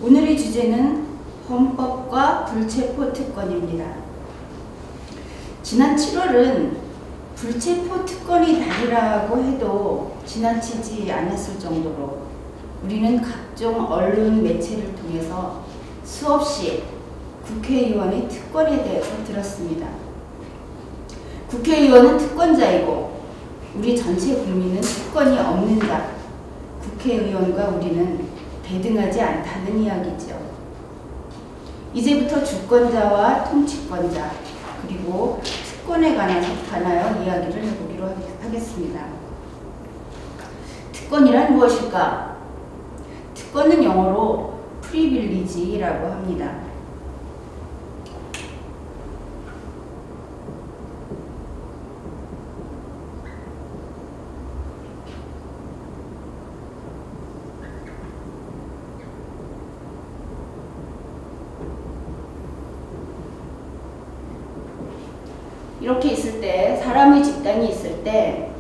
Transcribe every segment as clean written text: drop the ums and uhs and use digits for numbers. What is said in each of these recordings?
오늘의 주제는 헌법과 불체포 특권입니다. 지난 7월은 불체포 특권이 달이라고 해도 지나치지 않았을 정도로 우리는 각종 언론 매체를 통해서 수없이 국회의원의 특권에 대해서 들었습니다. 국회의원은 특권자이고 우리 전체 국민은 특권이 없는 자, 국회의원과 우리는 대등하지 않다는 이야기죠. 이제부터 주권자와 통치권자 그리고 특권에 관하여 이야기를 해보기로 하겠습니다. 특권이란 무엇일까? 특권은 영어로 privilege라고 합니다. 이렇게 있을 때, 사람의 집단이 있을 때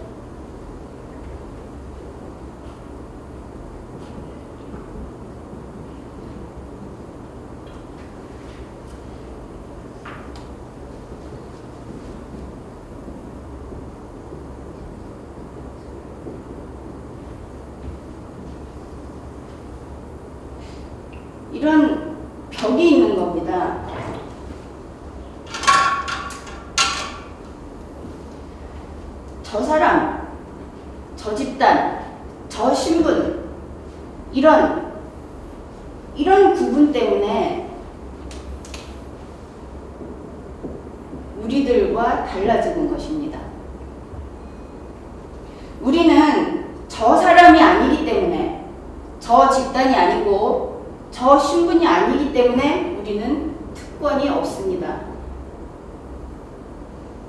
이런 벽이 있는 겁니다. 저 사람, 저 집단, 저 신분, 이런 구분 때문에 우리들과 달라지는 것입니다. 우리는 저 사람이 아니기 때문에, 저 집단이 아니고 저 신분이 아니기 때문에 우리는 특권이 없습니다.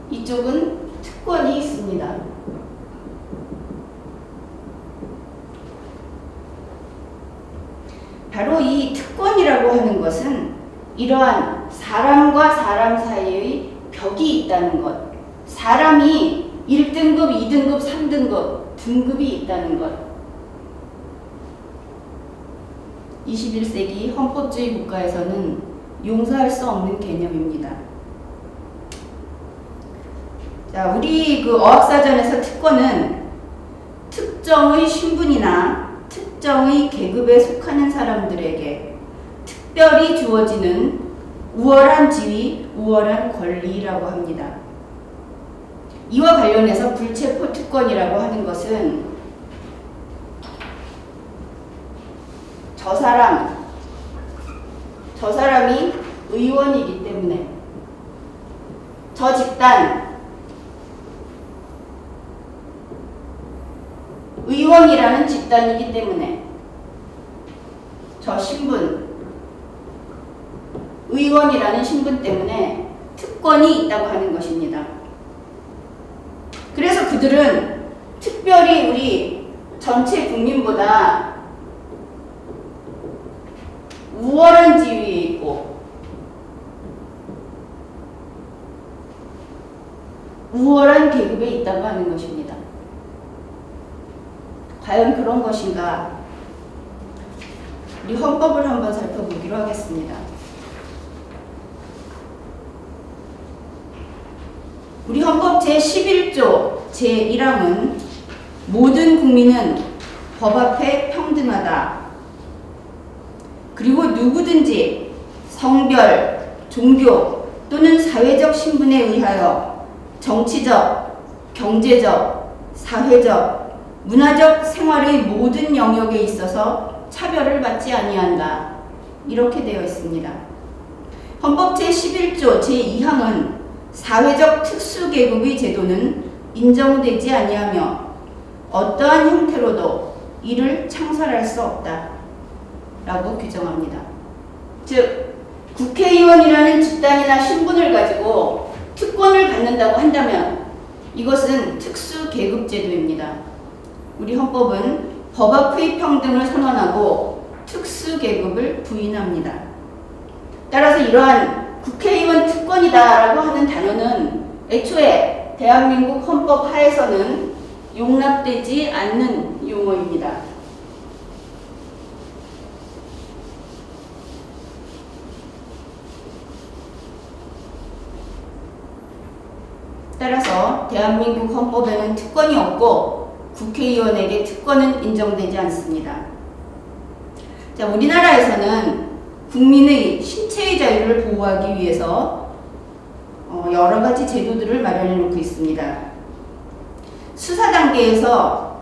이쪽은 특권이 있습니다. 바로 이 특권이라고 하는 것은 이러한 사람과 사람 사이의 벽이 있다는 것, 사람이 1등급, 2등급, 3등급 등급이 있다는 것. 21세기 헌법주의 국가에서는 용서할 수 없는 개념입니다. 자, 우리 어학사전에서 특권은 특정의 신분이나 특정의 계급에 속하는 사람들에게 특별히 주어지는 우월한 지위, 우월한 권리라고 합니다. 이와 관련해서 불체포 특권이라고 하는 것은 저 사람이 의원이기 때문에, 저 집단, 의원이라는 집단이기 때문에, 저 신분, 의원이라는 신분 때문에 특권이 있다고 하는 것입니다. 그래서 그들은 특별히 우리 전체 국민보다 우월한 지위에 있고 우월한 계급에 있다고 하는 것입니다. 과연 그런 것인가? 우리 헌법을 한번 살펴보기로 하겠습니다. 우리 헌법 제11조 제1항은 모든 국민은 법 앞에 평등하다. 그리고 누구든지 성별, 종교 또는 사회적 신분에 의하여 정치적, 경제적, 사회적, 문화적 생활의 모든 영역에 있어서 차별을 받지 아니한다. 이렇게 되어 있습니다. 헌법 제11조 제2항은 사회적 특수계급의 제도는 인정되지 아니하며 어떠한 형태로도 이를 창설할 수 없다. 라고 규정합니다. 즉, 국회의원이라는 집단이나 신분을 가지고 특권을 갖는다고 한다면 이것은 특수계급제도입니다. 우리 헌법은 법 앞의 평등을 선언하고 특수계급을 부인합니다. 따라서 이러한 국회의원 특권이다라고 하는 단어는 애초에 대한민국 헌법 하에서는 용납되지 않는 용어입니다. 따라서 대한민국 헌법에는 특권이 없고 국회의원에게 특권은 인정되지 않습니다. 자, 우리나라에서는 국민의 신체의 자유를 보호하기 위해서 여러 가지 제도들을 마련해 놓고 있습니다. 수사 단계에서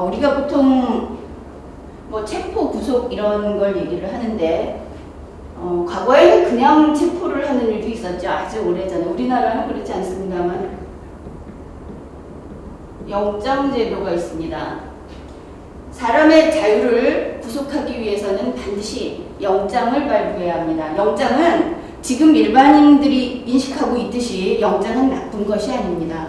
우리가 보통 뭐 체포, 구속 이런 걸 얘기를 하는데 과거에는 그냥 체포를 하는 일도 있었죠. 아주 오래전에. 우리나라는 그렇지 않습니다만 영장제도가 있습니다. 사람의 자유를 구속하기 위해서는 반드시 영장을 발부해야 합니다. 영장은 지금 일반인들이 인식하고 있듯이 영장은 나쁜 것이 아닙니다.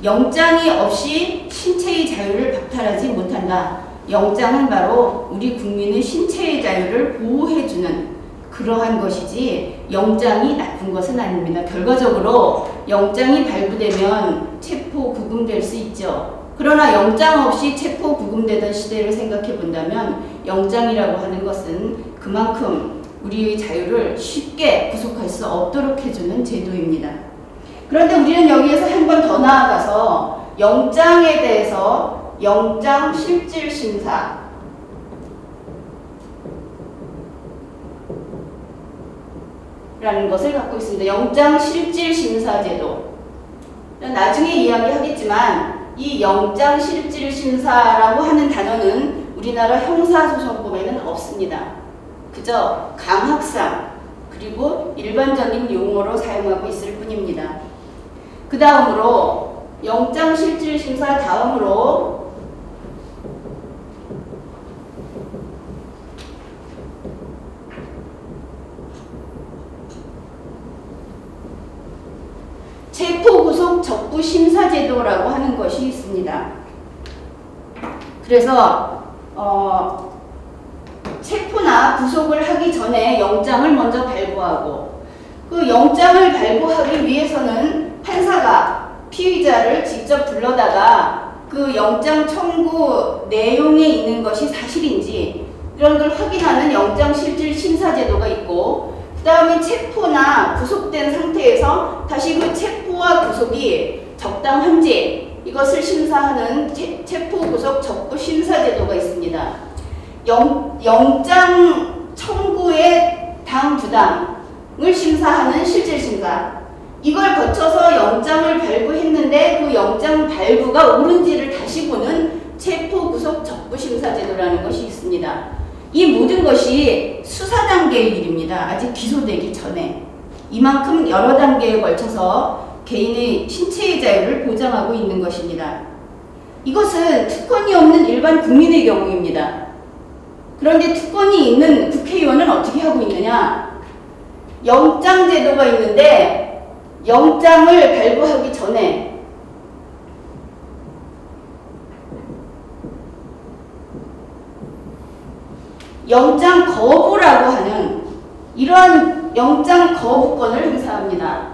영장이 없이 신체의 자유를 박탈하지 못한다. 영장은 바로 우리 국민의 신체의 자유를 보호해주는 그러한 것이지 영장이 나쁜 것은 아닙니다. 결과적으로 영장이 발부되면 체포, 구금될 수 있죠. 그러나 영장 없이 체포, 구금되던 시대를 생각해 본다면 영장이라고 하는 것은 그만큼 우리의 자유를 쉽게 구속할 수 없도록 해주는 제도입니다. 그런데 우리는 여기에서 한 번 더 나아가서 영장에 대해서 영장 실질 심사 라는 것을 갖고 있습니다. 영장 실질 심사 제도. 나중에 이야기하겠지만 이 영장 실질 심사라고 하는 단어는 우리나라 형사소송법에는 없습니다. 그저 강학상 그리고 일반적인 용어로 사용하고 있을 뿐입니다. 그 다음으로 영장 실질 심사 다음으로 체포구속 적부심사제도라고 하는 것이 있습니다. 그래서 체포나 구속을 하기 전에 영장을 먼저 발부하고 그 영장을 발부하기 위해서는 판사가 피의자를 직접 불러다가 그 영장 청구 내용에 있는 것이 사실인지 이런 걸 확인하는 영장 실질 심사제도가 있고 그 다음에 체포나 구속된 상태에서 다시 그 체포와 구속이 적당한지 이것을 심사하는 체포, 구속, 적부 심사제도가 있습니다. 영장 청구의 당, 부당을 심사하는 실질심사. 이걸 거쳐서 영장을 발부했는데 그 영장 발부가 옳은지를 다시 보는 체포, 구속, 적부 심사제도라는 것이 있습니다. 이 모든 것이 수사 단계의 일입니다. 아직 기소되기 전에. 이만큼 여러 단계에 걸쳐서 개인의 신체의 자유를 보장하고 있는 것입니다. 이것은 특권이 없는 일반 국민의 경우입니다. 그런데 특권이 있는 국회의원은 어떻게 하고 있느냐? 영장 제도가 있는데 영장을 발부하기 전에 영장 거부라고 하는 이러한 영장 거부권을 행사합니다.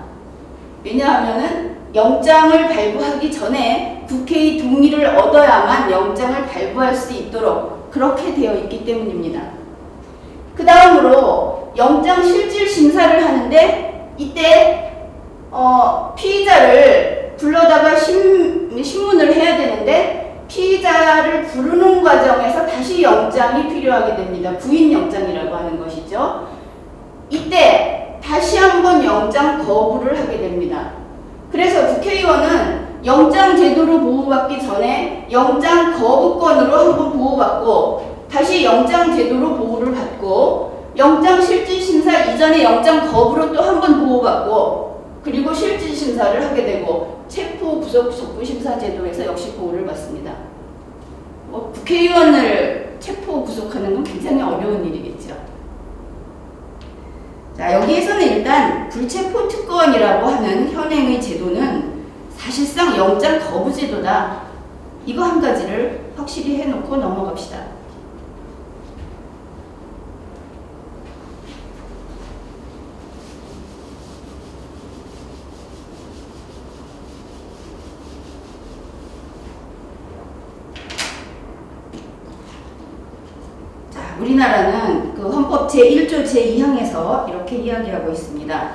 왜냐하면은 영장을 발부하기 전에 국회의 동의를 얻어야만 영장을 발부할 수 있도록 그렇게 되어 있기 때문입니다. 그 다음으로 영장 실질 심사를 하는데 이때 피의자를 불러다가 신문을 해야 되는데 피의자를 부르는 과정에서 다시 영장이 필요하게 됩니다. 구인 영장이라고 하는 것이죠. 이때 다시 한번 영장 거부를 하게 됩니다. 그래서 국회의원은 영장 제도로 보호받기 전에 영장 거부권으로 한번 보호받고 다시 영장 제도로 보호를 받고 영장 실질 심사 이전에 영장 거부로 또 한번 보호받고 그리고 실질 심사를 하게 되고 체포, 구속, 적부 심사 제도에서 역시 보호를 받습니다. 국회의원을 체포, 구속하는 건 굉장히 어려운 일이겠죠. 자, 여기에서는 일단 불체포 특권이라고 하는 현행의 제도는 사실상 영장 거부 제도다. 이거 한 가지를 확실히 해놓고 넘어갑시다. 우리나라는 그 헌법 제1조 제2항에서 이렇게 이야기하고 있습니다.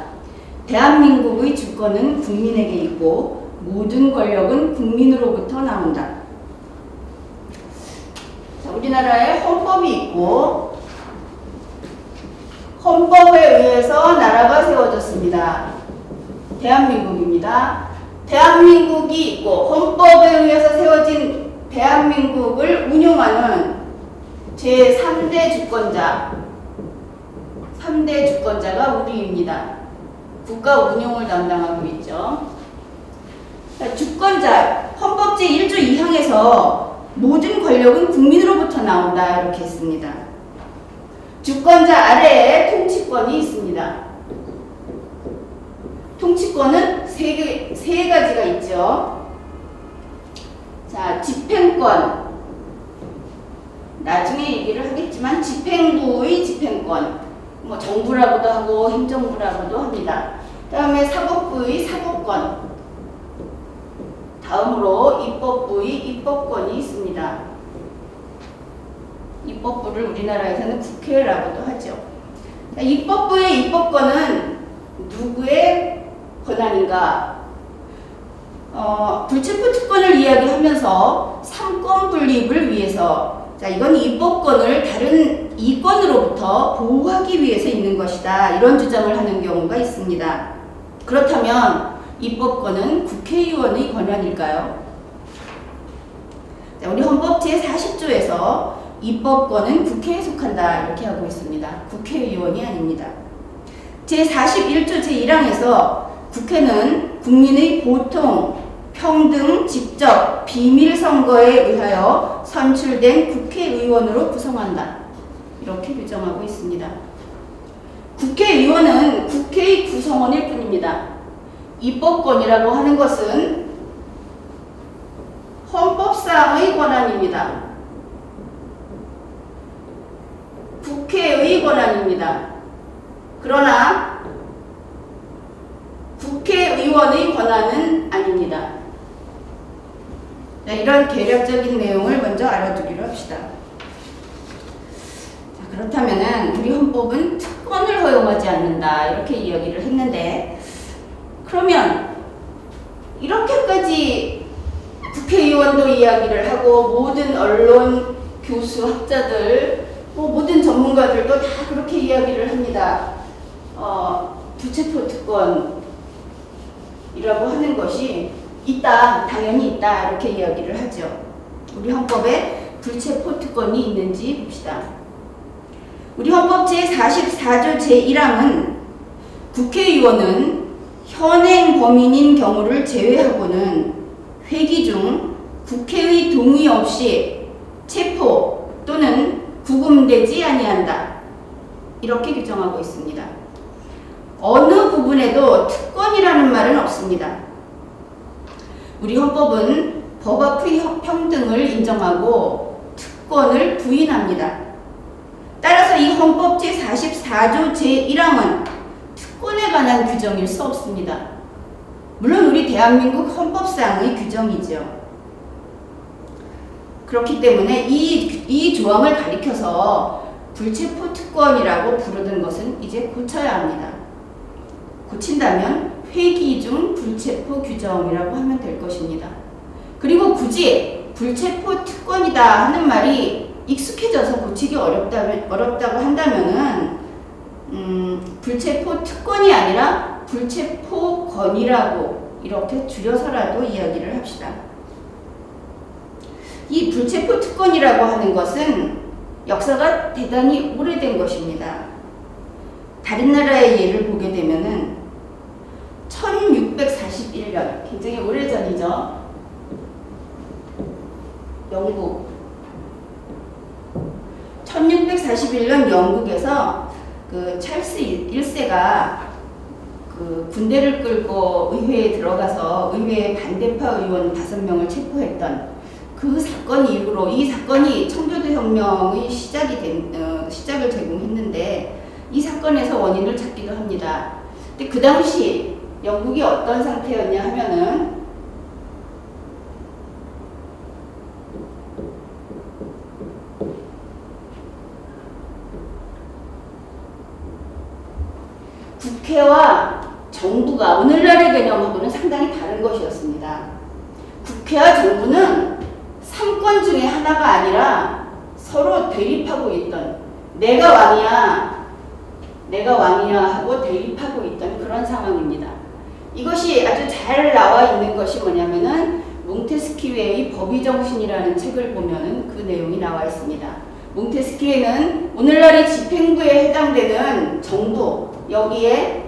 대한민국의 주권은 국민에게 있고 모든 권력은 국민으로부터 나온다. 자, 우리나라에 헌법이 있고 헌법에 의해서 나라가 세워졌습니다. 대한민국입니다. 대한민국이 있고 헌법에 의해서 세워진 대한민국을 운용하는 제3대 주권자, 3대 주권자가 우리입니다. 국가 운용을 담당하고 있죠. 주권자, 헌법 제1조 2항에서 모든 권력은 국민으로부터 나온다 이렇게 했습니다. 주권자 아래에 통치권이 있습니다. 통치권은 세 가지가 있죠. 자, 집행권. 나중에 얘기를 하겠지만 집행부의 집행권. 뭐 정부라고도 하고 행정부라고도 합니다. 다음에 사법부의 사법권. 다음으로 입법부의 입법권이 있습니다. 입법부를 우리나라에서는 국회라고도 하죠. 입법부의 입법권은 누구의 권한인가? 불체포 특권을 이야기하면서 삼권 분립을 위해서, 자, 이건 입법권을 다른 이권으로부터 보호하기 위해서 있는 것이다. 이런 주장을 하는 경우가 있습니다. 그렇다면 입법권은 국회의원의 권한일까요? 자, 우리 헌법 제40조에서 입법권은 국회에 속한다 이렇게 하고 있습니다. 국회의원이 아닙니다. 제41조 제1항에서 국회는 국민의 보통, 평등, 직접, 비밀 선거에 의하여 선출된 국회의원으로 구성한다. 이렇게 규정하고 있습니다. 국회의원은 국회의 구성원일 뿐입니다. 입법권이라고 하는 것은 헌법상의 권한입니다. 국회의 권한입니다. 그러나 국회의원의 권한은 아닙니다. 네, 이런 개략적인 내용을 먼저 알아두기로 합시다. 자, 그렇다면은 우리 헌법은 특권을 허용하지 않는다 이렇게 이야기를 했는데, 그러면 이렇게까지 국회의원도 이야기를 하고 모든 언론, 교수, 학자들, 모든 전문가들도 다 그렇게 이야기를 합니다. 불체포 특권이라고 하는 것이 있다, 당연히 있다 이렇게 이야기를 하죠. 우리 헌법에 불체포 특권이 있는지 봅시다. 우리 헌법 제44조 제1항은 국회의원은 현행 범인인 경우를 제외하고는 회기 중 국회의 동의 없이 체포 또는 구금되지 아니한다. 이렇게 규정하고 있습니다. 어느 부분에도 특권이라는 말은 없습니다. 우리 헌법은 법 앞의 평등을 인정하고 특권을 부인합니다. 따라서 이 헌법 제44조 제1항은 특권에 관한 규정일 수 없습니다. 물론 우리 대한민국 헌법상의 규정이죠. 그렇기 때문에 이 조항을 가리켜서 불체포 특권이라고 부르던 것은 이제 고쳐야 합니다. 고친다면 회기 중 불체포 규정이라고 하면 될 것입니다. 그리고 굳이 불체포 특권이다 하는 말이 익숙해져서 고치기 어렵다고 한다면은 불체포 특권이 아니라 불체포권이라고 이렇게 줄여서라도 이야기를 합시다. 이 불체포 특권이라고 하는 것은 역사가 대단히 오래된 것입니다. 다른 나라의 예를 보게 되면은 1641년, 굉장히 오래전이죠. 영국. 1641년 영국에서 그 찰스 1세가 그 군대를 끌고 의회에 들어가서 의회 반대파 의원 5명을 체포했던 그 사건 이후로, 이 사건이 청교도 혁명의 시작을 제공했는데 이 사건에서 원인을 찾기도 합니다. 근데 그 당시 영국이 어떤 상태였냐 하면은 국회와 정부가 오늘날의 개념하고는 상당히 다른 것이었습니다. 국회와 정부는 삼권 중에 하나가 아니라 서로 대립하고 있던 내가 왕이야 하고 대립하고 있던 그런 상황입니다. 이것이 아주 잘 나와 있는 것이 뭐냐면은 몽테스키웨의 법의정신이라는 책을 보면은 그 내용이 나와 있습니다. 몽테스키웨는 오늘날의 집행부에 해당되는 정부, 여기에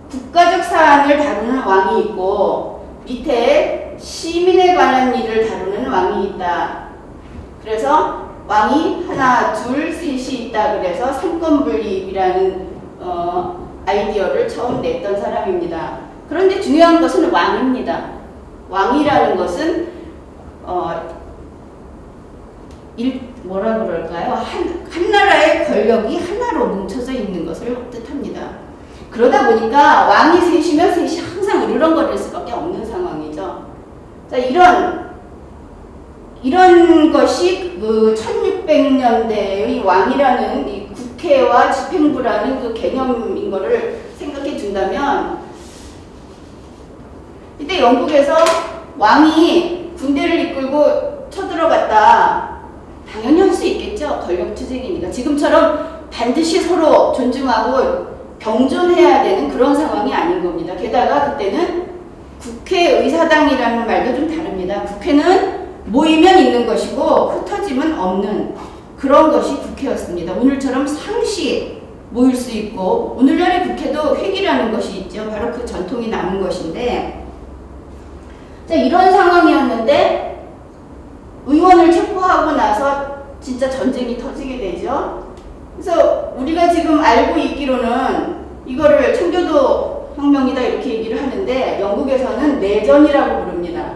국가적 사안을 다루는 왕이 있고 밑에 시민에 관한 일을 다루는 왕이 있다. 그래서 왕이 하나, 둘, 셋이 있다. 그래서 삼권분립이라는 아이디어를 처음 냈던 사람입니다. 그런데 중요한 것은 왕입니다. 왕이라는 것은 뭐라 그럴까요? 한 나라의 권력이 하나로 뭉쳐져 있는 것을 뜻합니다. 그러다 보니까 왕이 셋이면 셋이 항상 으르렁거릴 수밖에 없는 상황이죠. 자, 이런 것이 그 1600년대의 왕이라는 이 국회와 집행부라는 그 개념인 거를 생각해 준다면 이때 영국에서 왕이 군대를 이끌고 쳐들어갔다. 당연히 할 수 있겠죠. 권력 투쟁이니까. 지금처럼 반드시 서로 존중하고 경존해야 되는 그런 상황이 아닌 겁니다. 게다가 그때는 국회의사당이라는 말도 좀 다릅니다. 국회는 모이면 있는 것이고 흩어짐은 없는 그런 것이 국회였습니다. 오늘처럼 상시 모일 수 있고 오늘날의 국회도 회기라는 것이 있죠. 바로 그 전통이 남은 것인데 자, 이런 상황이었는데 의원을 체포하고 나서 진짜 전쟁이 터지게 되죠. 그래서 우리가 지금 알고 있기로는 이거를 청교도 혁명이다 이렇게 얘기를 하는데 영국에서는 내전이라고 부릅니다.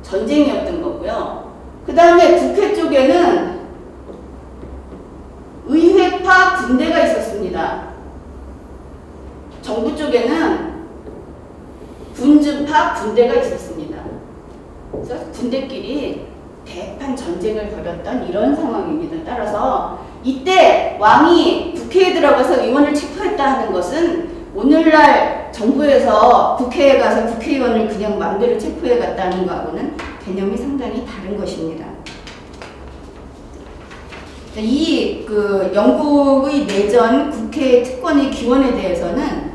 전쟁이었던 거고요. 그 다음에 국회 쪽에는 의회파 군대가 있었습니다. 정부 쪽에는 군주파 군대가 있었습니다. 그래서 군대끼리 대판 전쟁을 벌였던 이런 상황입니다. 따라서 이때 왕이 국회에 들어가서 의원을 체포했다 하는 것은 오늘날 정부에서 국회에 가서 국회의원을 그냥 마음대로 체포해 갔다는 것하고는 개념이 상당히 다른 것입니다. 이 영국의 내전 국회 특권의 기원에 대해서는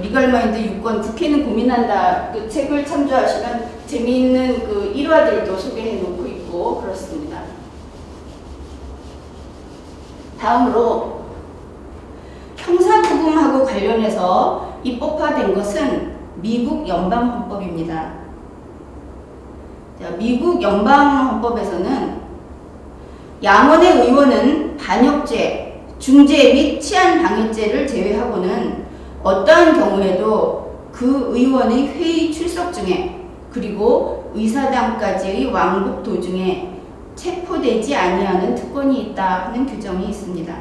리걸마인드 6권 국회는 고민한다 그 책을 참조하시면 재미있는 그 일화들도 소개해 놓고 있고 그렇습니다. 다음으로 형사부금하고 관련해서 입법화된 것은 미국 연방헌법입니다. 미국 연방헌법에서는 양원의 의원은 반역죄, 중죄 및 치안방해죄를 제외하고는 어떠한 경우에도 그 의원의 회의 출석 중에 그리고 의사당까지의 왕복 도중에 체포되지 아니하는 특권이 있다 하는 규정이 있습니다.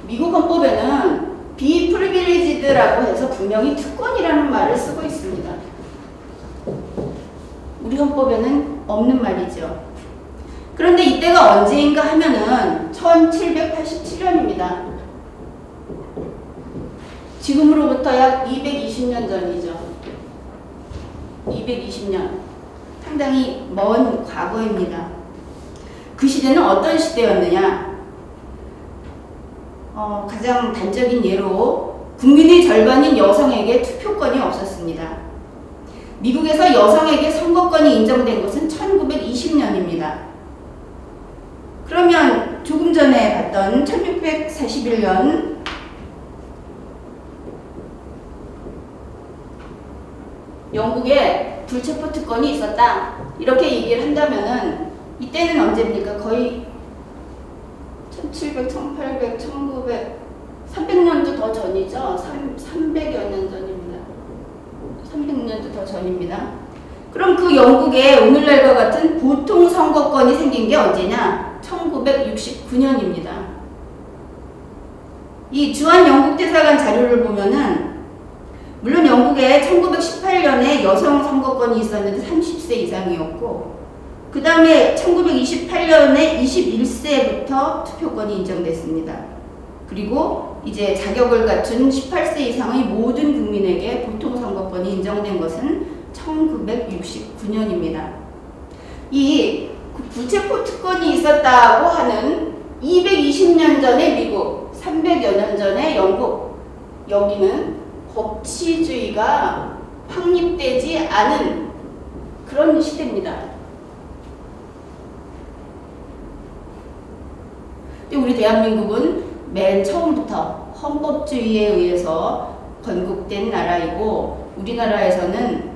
미국 헌법에는 비프리빌리지드라고 해서 분명히 특권이라는 말을 쓰고 있습니다. 우리 헌법에는 없는 말이죠. 그런데 이때가 언제인가 하면은 1787년입니다. 지금으로부터 약 220년 전이죠. 220년. 상당히 먼 과거입니다. 그 시대는 어떤 시대였느냐? 가장 단적인 예로 국민의 절반인 여성에게 투표권이 없었습니다. 미국에서 여성에게 선거권이 인정된 것은 1920년입니다. 그러면 조금 전에 봤던 1641년 영국에 불체포 특권이 있었다 이렇게 얘기를 한다면은 이때는 언제입니까? 거의 1700, 1800, 1900, 300년도 더 전이죠. 300여 년 전입니다. 300년도 더 전입니다. 그럼 그 영국에 오늘날과 같은 보통 선거권이 생긴 게 언제냐? 1969년입니다. 이 주한 영국 대사관 자료를 보면은 물론 영국에 1918년에 여성 선거권이 있었는데 30세 이상이었고 그 다음에 1928년에 21세부터 투표권이 인정됐습니다. 그리고 이제 자격을 갖춘 18세 이상의 모든 국민에게 보통선거권이 인정된 것은 1969년입니다. 이 불체포 특권이 있었다고 하는 220년 전의 미국, 300여 년 전의 영국, 여기는 법치주의가 확립되지 않은 그런 시대입니다. 근데 우리 대한민국은 맨 처음부터 헌법주의에 의해서 건국된 나라이고, 우리나라에서는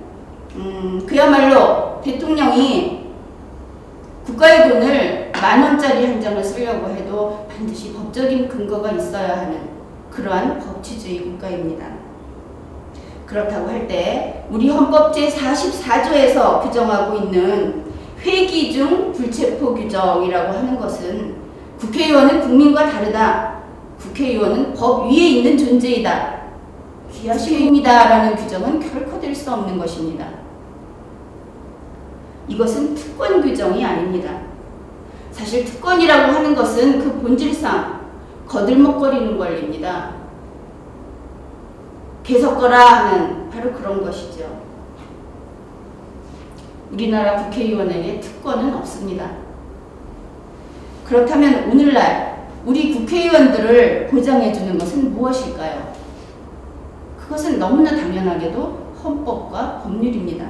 그야말로 대통령이 국가의 돈을 10,000원짜리 한 장을 쓰려고 해도 반드시 법적인 근거가 있어야 하는 그러한 법치주의 국가입니다. 그렇다고 할 때 우리 헌법 제44조에서 규정하고 있는 회기 중 불체포 규정이라고 하는 것은 국회의원은 국민과 다르다. 국회의원은 법 위에 있는 존재이다. 귀하시입니다. 라는 규정은 결코 될 수 없는 것입니다. 이것은 특권 규정이 아닙니다. 사실 특권이라고 하는 것은 그 본질상 거들먹거리는 권리입니다. 개석거라 하는 바로 그런 것이죠. 우리나라 국회의원에게 특권은 없습니다. 그렇다면 오늘날 우리 국회의원들을 보장해주는 것은 무엇일까요? 그것은 너무나 당연하게도 헌법과 법률입니다.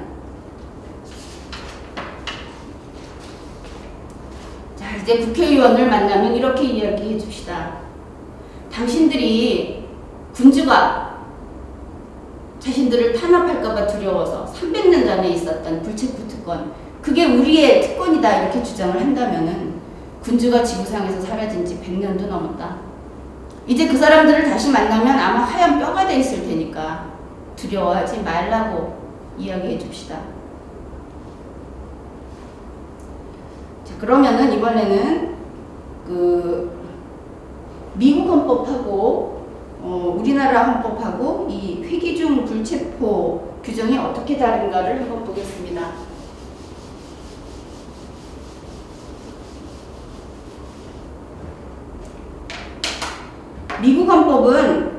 자, 이제 국회의원을 만나면 이렇게 이야기해 줍시다. 당신들이 군주가 자신들을 탄압할까봐 두려워서 300년 전에 있었던 불체포 특권, 그게 우리의 특권이다 이렇게 주장을 한다면은 군주가 지구상에서 사라진 지 100년도 넘었다. 이제 그 사람들을 다시 만나면 아마 하얀 뼈가 돼 있을 테니까 두려워하지 말라고 이야기해 줍시다. 자, 그러면은 이번에는 미국 헌법하고 우리나라 헌법하고 이 회기중 불체포 규정이 어떻게 다른가를 한번 보겠습니다. 미국 헌법은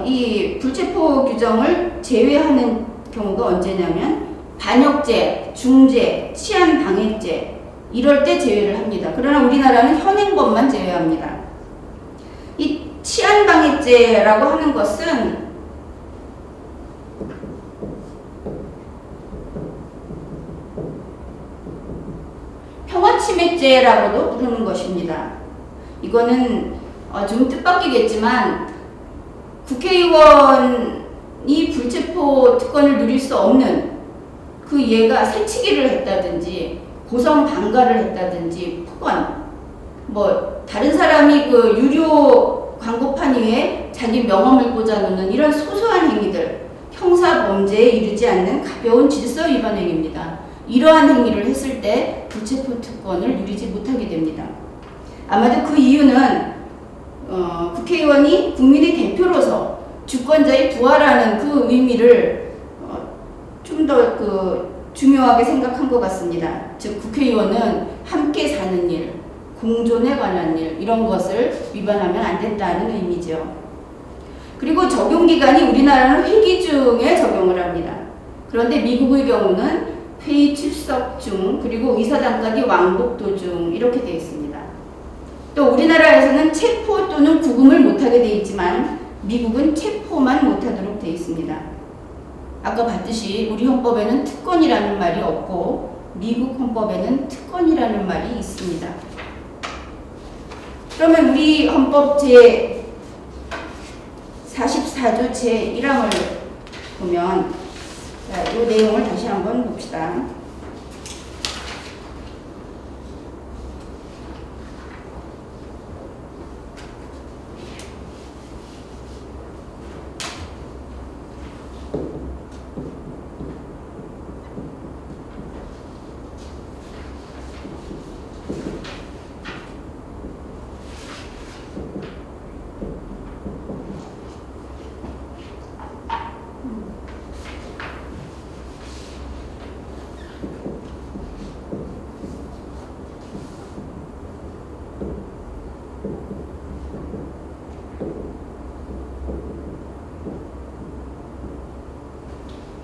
이 불체포 규정을 제외하는 경우가 언제냐면 반역죄, 중죄, 치안방해죄 이럴 때 제외를 합니다. 그러나 우리나라는 현행법만 제외합니다. 이 치안방해죄라고 하는 것은 평화침해죄라고도 부르는 것입니다. 이거는 좀 뜻밖이겠지만 국회의원이 불체포 특권을 누릴 수 없는 그 얘가 새치기를 했다든지 고성 방가를 했다든지 폭언, 뭐 다른 사람이 그 유료 광고판 위에 자기 명함을 꽂아놓는 이런 소소한 행위들, 형사 범죄에 이르지 않는 가벼운 질서 위반 행위입니다. 이러한 행위를 했을 때 불체포 특권을 누리지 못하게 됩니다. 아마도 그 이유는 국회의원이 국민의 대표로서 주권자의 부하라는 그 의미를 좀 더 중요하게 생각한 것 같습니다. 즉 국회의원은 함께 사는 일, 공존에 관한 일 이런 것을 위반하면 안 된다는 의미죠. 그리고 적용기간이 우리나라는 회기 중에 적용을 합니다. 그런데 미국의 경우는 회의 출석 중 그리고 의사당까지 왕복 도중 이렇게 되어 있습니다. 또 우리나라에서는 체포 또는 구금을 못하게 되어 있지만 미국은 체포만 못하도록 되어 있습니다. 아까 봤듯이 우리 헌법에는 특권이라는 말이 없고 미국 헌법에는 특권이라는 말이 있습니다. 그러면 우리 헌법 제44조 제1항을 보면 이 내용을 다시 한번 봅시다.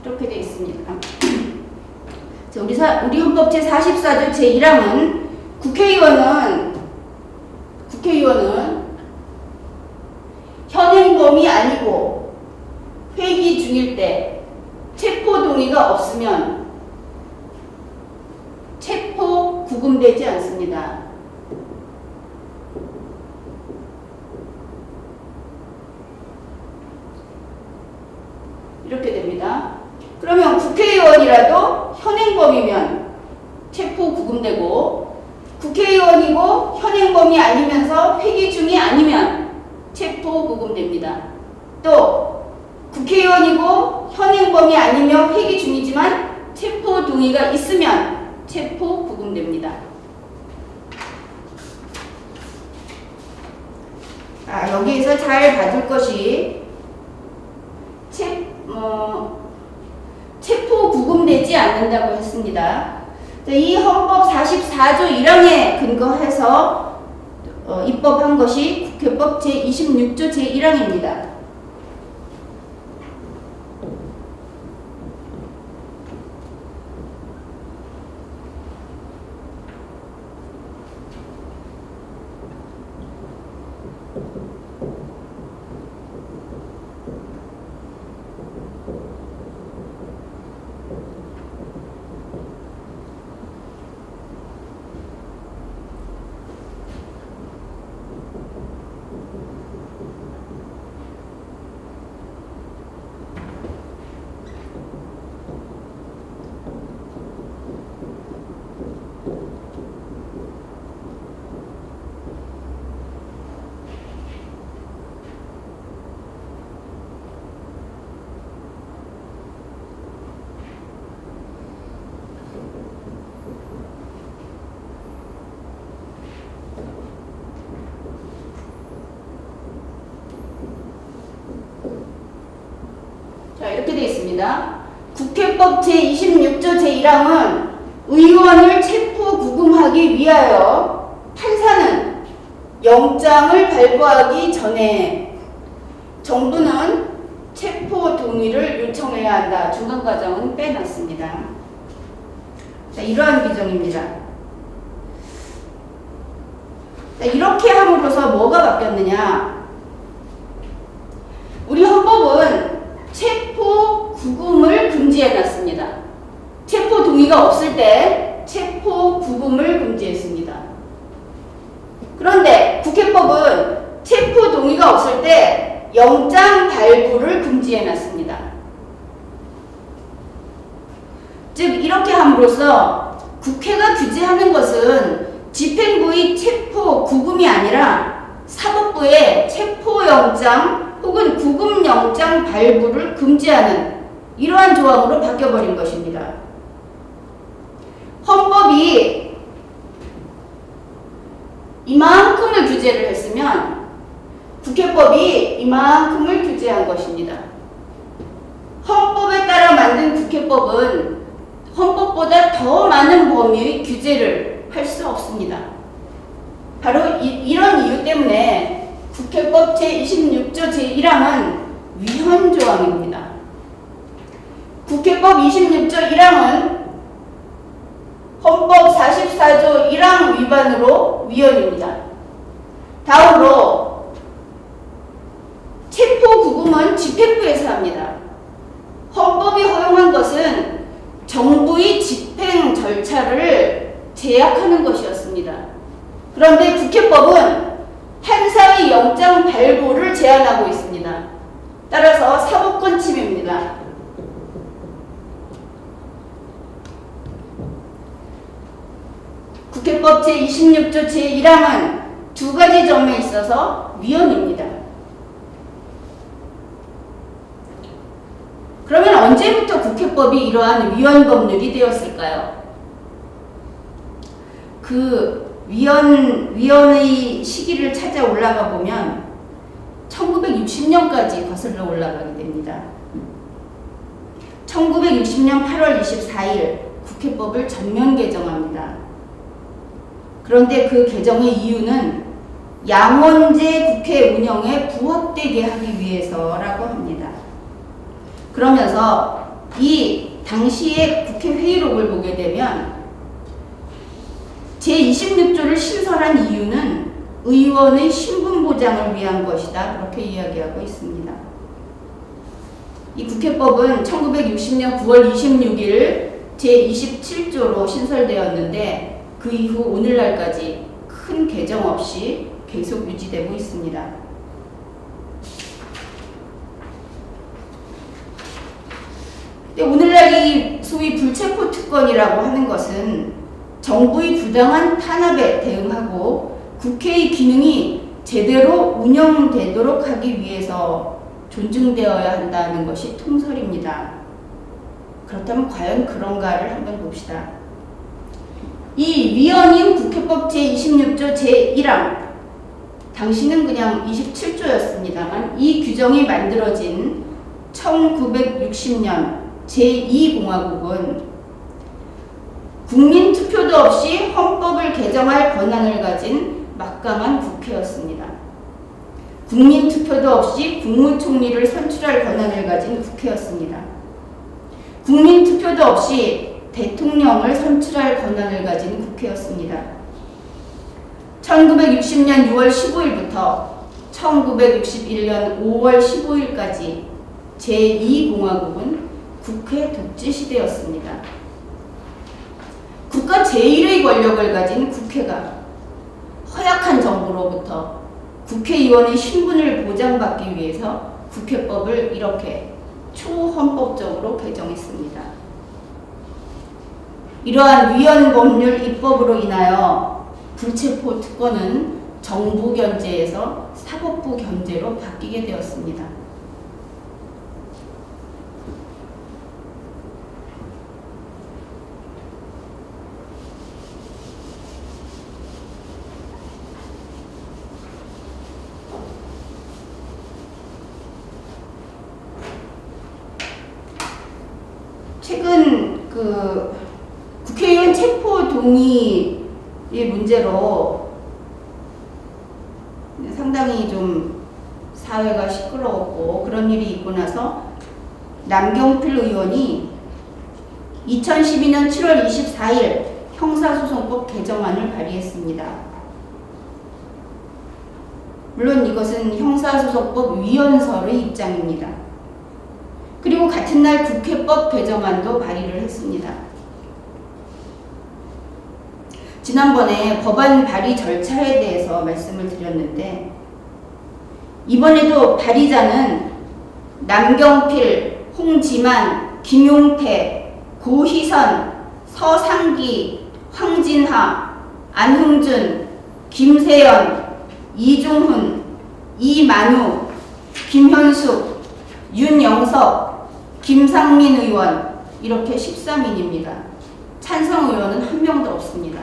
이렇게 되어 있습니다. 자, 우리 헌법 제44조 제1항은 국회의원은 현행범이 아니고 회기 중일 때 체포 동의가 없으면 체포 구금되지 않습니다. 이렇게 됩니다. 그러면 국회의원이라도 현행범이면 체포 구금되고, 국회의원이고 현행범이 아니면서 회기 중이 아니면 체포 구금됩니다. 또 국회의원이고 현행범이 아니며 회기 중이지만 체포 동의가 있으면 체포 구금됩니다. 여기에서 잘 봐줄 것이 체포 구금되지 않는다고 했습니다. 이 헌법 44조 1항에 근거해서 입법한 것이 국회법 제26조 제1항입니다. 이렇게 되어 있습니다. 국회법 제26조 제1항은 의원을 체포 구금하기 위하여 판사는 영장을 발부하기 전에 정부는 체포 동의를 요청해야 한다. 중간 과정은 빼놨습니다. 자, 이러한 규정입니다. 자, 이렇게 함으로써 뭐가 바뀌었느냐? 우리 헌법은 체포 구금을 금지해놨습니다. 체포 동의가 없을 때 체포 구금을 금지했습니다. 그런데 국회법은 체포 동의가 없을 때 영장 발부를 금지해놨습니다. 즉 이렇게 함으로써 국회가 규제하는 것은 집행부의 체포 구금이 아니라 사법부의 체포영장 혹은 구금영장 발부를 금지하는 이러한 조항으로 바뀌어버린 것입니다. 헌법이 이만큼을 규제를 했으면 국회법이 이만큼을 규제한 것입니다. 헌법에 따라 만든 국회법은 헌법보다 더 많은 범위의 규제를 할 수 없습니다. 바로 이런 이유 때문에 국회법 제26조 제1항은 위헌조항입니다. 국회법 26조 1항은 헌법 44조 1항 위반으로 위헌입니다. 다음으로 체포 구금은 집행부에서 합니다. 헌법이 허용한 것은 정부의 집행 절차를 제약하는 것이었습니다. 그런데 국회법은 판사의 영장 발부를 제한하고 있습니다. 따라서 사법권 침해입니다. 국회법 제26조 제1항은 두 가지 점에 있어서 위헌입니다. 그러면 언제부터 국회법이 이러한 위헌 법률이 되었을까요? 그 위헌의 시기를 찾아 올라가 보면 1960년까지 거슬러 올라가게 됩니다. 1960년 8월 24일 국회법을 전면 개정합니다. 그런데 그 개정의 이유는 양원제 국회 운영에 부합되게 하기 위해서라고 합니다. 그러면서 이 당시의 국회 회의록을 보게 되면 제26조를 신설한 이유는 의원의 신분 보장을 위한 것이다. 그렇게 이야기하고 있습니다. 이 국회법은 1960년 9월 26일 제27조로 신설되었는데 그 이후 오늘날까지 큰 개정 없이 계속 유지되고 있습니다. 근데 오늘날 이 소위 불체포 특권이라고 하는 것은 정부의 부당한 탄압에 대응하고 국회의 기능이 제대로 운영되도록 하기 위해서 존중되어야 한다는 것이 통설입니다. 그렇다면 과연 그런가를 한번 봅시다. 이 위헌인 국회법 제26조 제1항, 당시는 그냥 27조였습니다만 이 규정이 만들어진 1960년 제2공화국은 국민 투표도 없이 헌법을 개정할 권한을 가진 막강한 국회였습니다. 국민 투표도 없이 국무총리를 선출할 권한을 가진 국회였습니다. 국민 투표도 없이 대통령을 선출할 권한을 가진 국회였습니다. 1960년 6월 15일부터 1961년 5월 15일까지 제2공화국은 국회 독재 시대였습니다. 국가 제1의 권력을 가진 국회가 허약한 정부로부터 국회의원의 신분을 보장받기 위해서 국회법을 이렇게 초헌법적으로 개정했습니다. 이러한 위헌 법률 입법으로 인하여 불체포 특권은 정부 견제에서 사법부 견제로 바뀌게 되었습니다. 최근 국회의원 체포 동의의 문제로 상당히 좀 사회가 시끄러웠고 그런 일이 있고 나서 남경필 의원이 2012년 7월 24일 형사소송법 개정안을 발의했습니다. 물론 이것은 형사소송법 위헌설의 입장입니다. 그리고 같은 날 국회법 개정안도 발의를 했습니다. 지난번에 법안 발의 절차에 대해서 말씀을 드렸는데 이번에도 발의자는 남경필, 홍지만, 김용태, 고희선, 서상기, 황진하, 안흥준, 김세연, 이종훈, 이만우, 김현숙, 윤영석, 김상민 의원 이렇게 13인입니다. 찬성 의원은 한 명도 없습니다.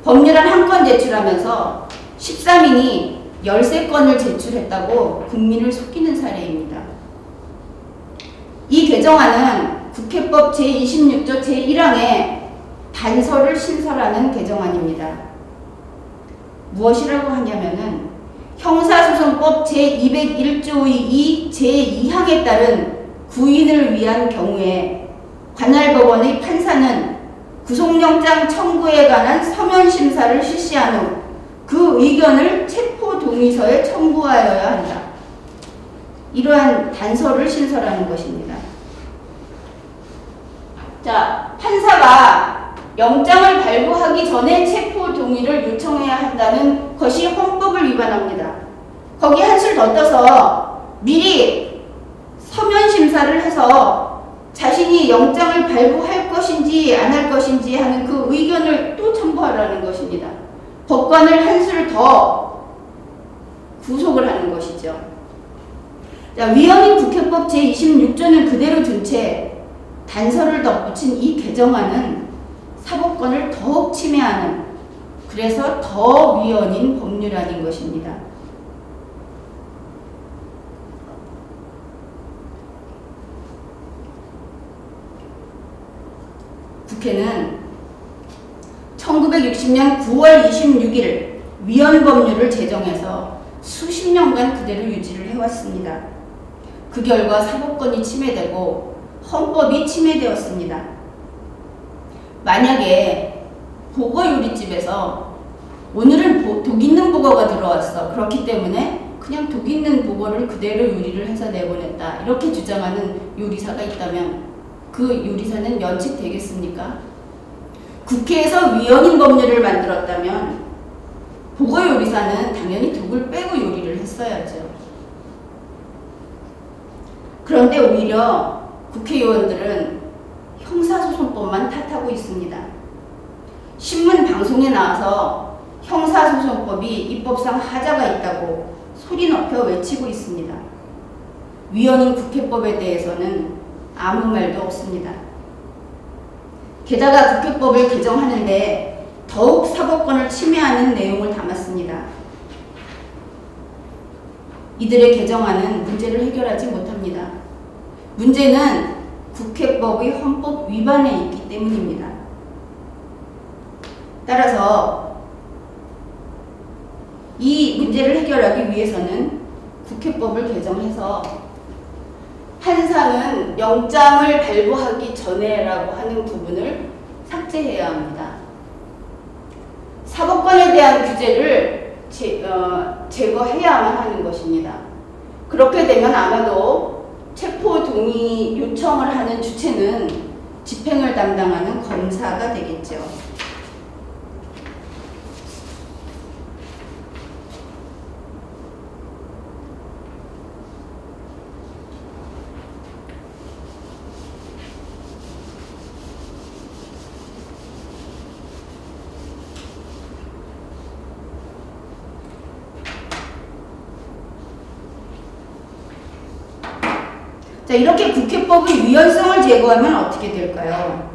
법률안 한 건 제출하면서 13인이 13건을 제출했다고 국민을 속이는 사례입니다. 이 개정안은 국회법 제26조 제1항에 단서를 신설하는 개정안입니다. 무엇이라고 하냐면은 형사소송법 제201조의 2 제2항에 따른 구인을 위한 경우에 관할법원의 판사는 구속영장 청구에 관한 서면심사를 실시한 후 그 의견을 체포동의서에 첨부하여야 한다. 이러한 단서를 신설하는 것입니다. 자, 판사가 영장을 발부하기 전에 체포동의를 요청해야 한다는 것이 헌법을 위반합니다. 거기에 한술 더 떠서 미리 서면심사를 해서 자신이 영장을 발부할 것인지 안 할 것인지 하는 그 의견을 또 첨부하라는 것입니다. 법관을 한술 더 구속을 하는 것이죠. 자, 위헌인 국회법 제26조는 그대로 둔 채 단서를 덧붙인 이 개정안은 사법권을 더욱 침해하는, 그래서 더 위헌인 법률안인 것입니다. 국회는 1960년 9월 26일 위헌법률을 제정해서 수십 년간 그대로 유지를 해왔습니다. 그 결과 사법권이 침해되고 헌법이 침해되었습니다. 만약에 보거요리집에서 오늘은 독 있는 보거가 들어왔어. 그렇기 때문에 그냥 독 있는 보거를 그대로 요리를 해서 내보냈다. 이렇게 주장하는 요리사가 있다면 그 요리사는 면책되겠습니까? 국회에서 위헌인 법률을 만들었다면 보거 요리사는 당연히 독을 빼고 요리를 했어야죠. 그런데 오히려 국회의원들은 형사소송법만 탓하고 있습니다. 신문 방송에 나와서 형사소송법이 입법상 하자가 있다고 소리 높여 외치고 있습니다. 위헌인 국회법에 대해서는 아무 말도 없습니다. 게다가 국회법을 개정하는데 더욱 사법권을 침해하는 내용을 담았습니다. 이들의 개정안은 문제를 해결하지 못합니다. 문제는 국회법의 헌법 위반에 있기 때문입니다. 따라서 이 문제를 해결하기 위해서는 국회법을 개정해서 판사는 영장을 발부하기 전에라고 하는 부분을 삭제해야 합니다. 사법권에 대한 규제를 제거해야만 하는 것입니다. 그렇게 되면 아마도 체포 동의 요청을 하는 주체는 집행을 담당하는 검사가 되겠죠. 자, 이렇게 국회법의 위헌성을 제거하면 어떻게 될까요?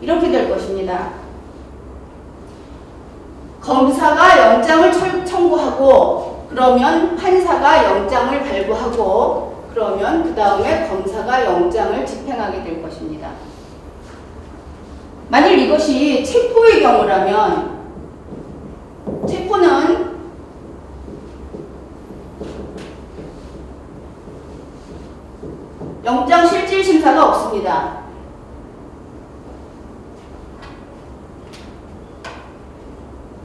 이렇게 될 것입니다. 검사가 영장을 청구하고 그러면 판사가 영장을 발부하고 그러면 그 다음에 검사가 영장을 집행하게 될 것입니다. 만일 이것이 체포의 경우라면 체포는 영장 실질 심사가 없습니다.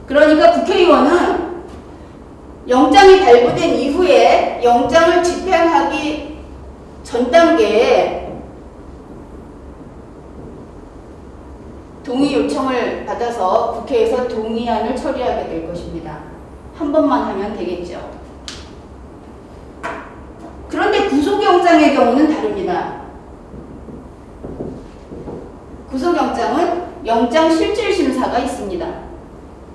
그러니까 국회의원은 영장이 발부된 이후에 영장을 집행하기 전 단계에 동의 요청을 받아서 국회에서 동의안을 처리하게 될 것입니다. 한 번만 하면 되겠죠. 그런데 구속영장의 경우는 다릅니다. 구속영장은 영장 실질심사가 있습니다.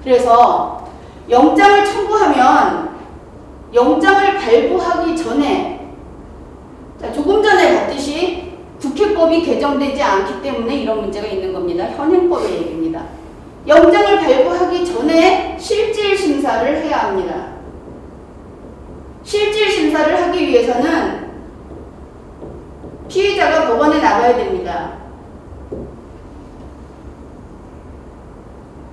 그래서 영장을 청구하면 영장을 발부하기 전에 조금 전에 봤듯이 국회법이 개정되지 않기 때문에 이런 문제가 있는 겁니다. 현행법의 얘기입니다. 영장을 발부하기 전에 실질심사를 해야 합니다. 실질심사를 하기 위해서는 피의자가 법원에 나가야 됩니다.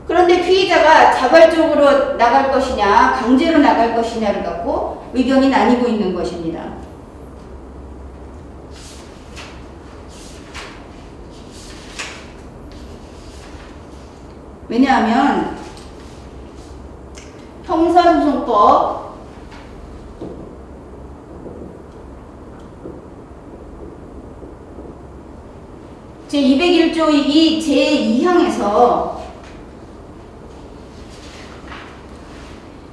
그런데 피의자가 자발적으로 나갈 것이냐 강제로 나갈 것이냐를 갖고 의견이 나뉘고 있는 것입니다. 왜냐하면 형사소송법 제201조 이 제2항에서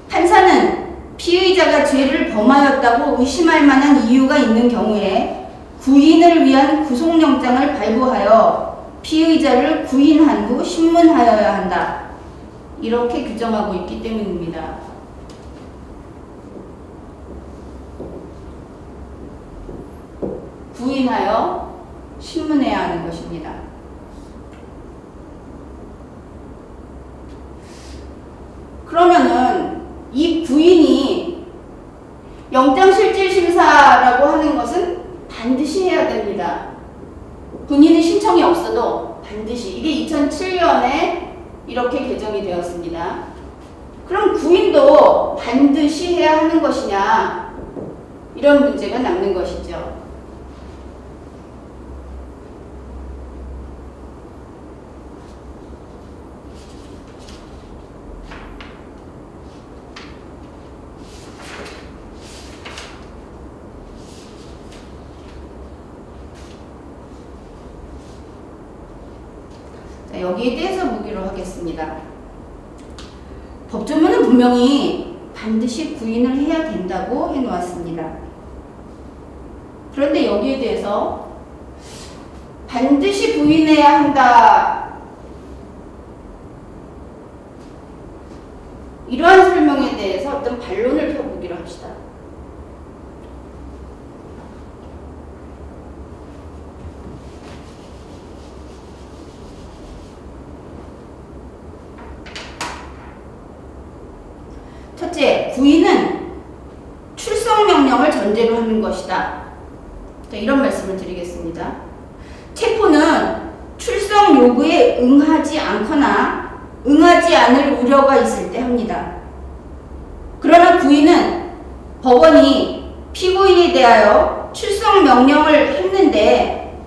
판사는 피의자가 죄를 범하였다고 의심할 만한 이유가 있는 경우에 구인을 위한 구속영장을 발부하여 피의자를 구인한 후 신문하여야 한다. 이렇게 규정하고 있기 때문입니다. 구인하여 신문해야 하는 것입니다. 그러면은 이 구인이 영장실질심사라고 하는 것은 반드시 해야 됩니다. 본인의 신청이 없어도 반드시. 이게 2007년에 이렇게 개정이 되었습니다. 그럼 구인도 반드시 해야 하는 것이냐, 이런 문제가 남는 것이죠. 자, 여기에 대해서 보기로 하겠습니다. 법조문은 분명히 반드시 구인을 해야 된다고 해놓았습니다. 그런데 여기에 대해서 반드시 구인해야 한다, 이러한 설명에 대해서 어떤 반론을 펴보기로 합시다. 첫째, 구인은 출석명령을 전제로 하는 것이다. 자, 이런 말씀을 드리겠습니다. 체포는 출석 요구에 응하지 않거나 응하지 않을 우려가 있을 때 합니다. 그러나 구인은 법원이 피고인에 대하여 출석명령을 했는데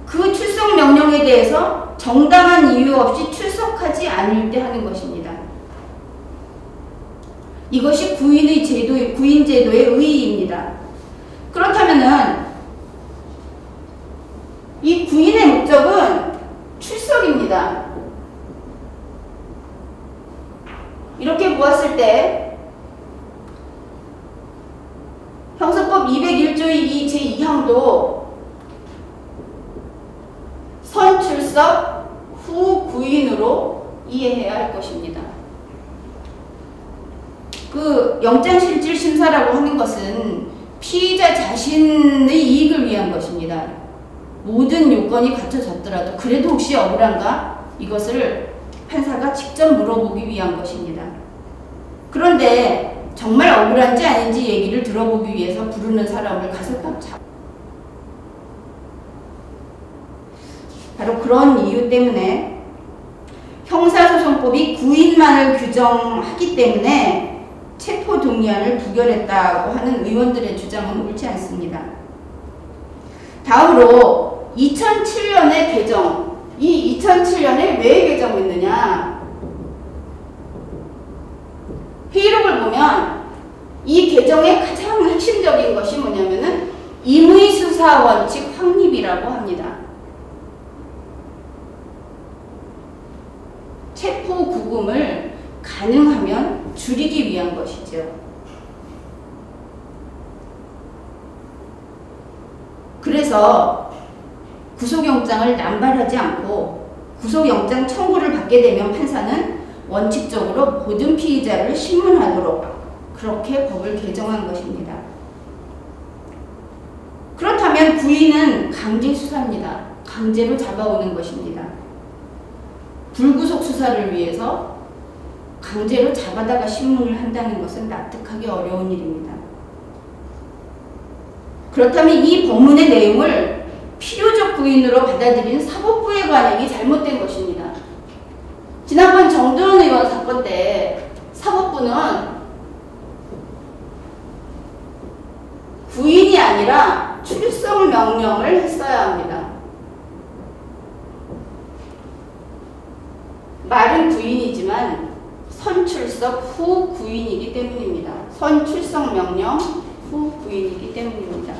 그 출석명령에 대해서 정당한 이유 없이 출석하지 않을 때 하는 것입니다. 이것이 구인 제도의 의의입니다. 그렇다면은 이 구인의 목적은 출석입니다. 이렇게 보았을 때 형사법 201조의 이 제2항도 선출석 후 구인으로 이해해야 할 것입니다. 그 영장실질심사라고 하는 것은 피의자 자신의 이익을 위한 것입니다. 모든 요건이 갖춰졌더라도 그래도 혹시 억울한가? 이것을 판사가 직접 물어보기 위한 것입니다. 그런데 정말 억울한지 아닌지 얘기를 들어보기 위해서 부르는 사람을 가서 꼭 바로 그런 이유 때문에 형사소송법이 구인만을 규정하기 때문에 체포 동의안을 부결했다고 하는 의원들의 주장은 옳지 않습니다. 다음으로 2007년의 개정, 이 2007년에 왜 개정했느냐? 회의록을 보면 이 개정의 가장 핵심적인 것이 뭐냐면은 임의수사 원칙 확립이라고 합니다. 체포 구금을 가능하면 줄이기 위한 것이죠. 그래서 구속영장을 남발하지 않고 구속영장 청구를 받게 되면 판사는 원칙적으로 모든 피의자를 신문하도록 그렇게 법을 개정한 것입니다. 그렇다면 구인은 강제수사입니다. 강제로 잡아오는 것입니다. 불구속 수사를 위해서 강제로 잡아다가 신문을 한다는 것은 납득하기 어려운 일입니다. 그렇다면 이 법문의 내용을 필요적 구인으로 받아들이는 사법부의 관행이 잘못된 것입니다. 지난번 정두원 의원 사건 때 사법부는 구인이 아니라 출석 명령을 했어야 합니다. 말은 구인이지만 선출석 후 구인이기 때문입니다. 선출석 명령 후 구인이기 때문입니다.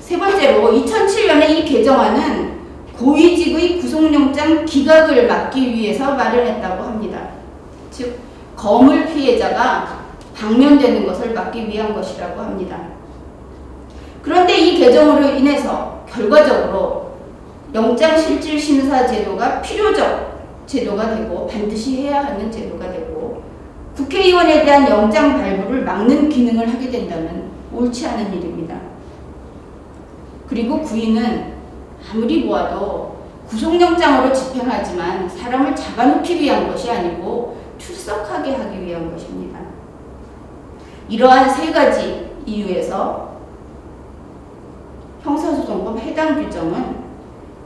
세 번째로 2007년에 이 개정안은 고위직의 구속영장 기각을 막기 위해서 마련했다고 합니다. 즉 거물 피해자가 방면되는 것을 막기 위한 것이라고 합니다. 그런데 이 개정으로 인해서 결과적으로 영장실질심사 제도가 필요적 제도가 되고 반드시 해야 하는 제도가 되고 국회의원에 대한 영장 발부를 막는 기능을 하게 된다면 옳지 않은 일입니다. 그리고 구인은 아무리 보아도 구속영장으로 집행하지만 사람을 잡아놓기 위한 것이 아니고 출석하게 하기 위한 것입니다. 이러한 세 가지 이유에서 형사소송법 해당 규정은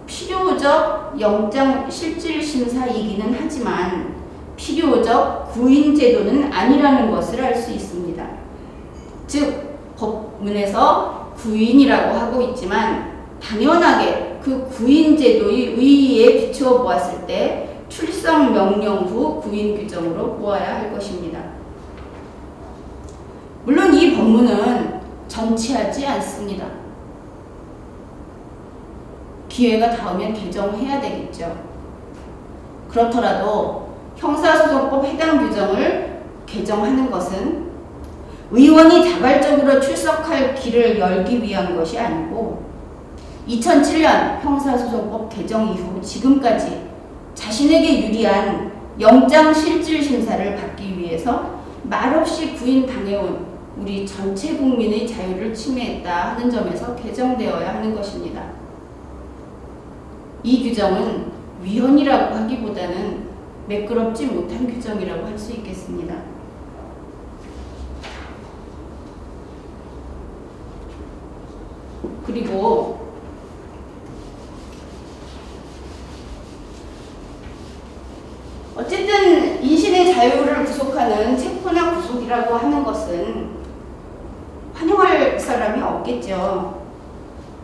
필요적 영장 실질심사이기는 하지만 필요적 구인제도는 아니라는 것을 알 수 있습니다. 즉 법문에서 구인이라고 하고 있지만 당연하게 그 구인제도의 의의에 비추어 보았을 때 출석 명령 후 구인 규정으로 보아야 할 것입니다. 물론 이 법문은 정치하지 않습니다. 기회가 닿으면 개정해야 되겠죠. 그렇더라도 형사소송법 해당 규정을 개정하는 것은 의원이 자발적으로 출석할 길을 열기 위한 것이 아니고 2007년 형사소송법 개정 이후 지금까지 자신에게 유리한 영장실질심사를 받기 위해서 말없이 구인당해온 우리 전체 국민의 자유를 침해했다 하는 점에서 개정되어야 하는 것입니다. 이 규정은 위헌이라고 하기보다는 매끄럽지 못한 규정이라고 할 수 있겠습니다. 그리고 어쨌든 인신의 자유를 구속하는 체포나 구속이라고 하는 것은 환영할 사람이 없겠죠.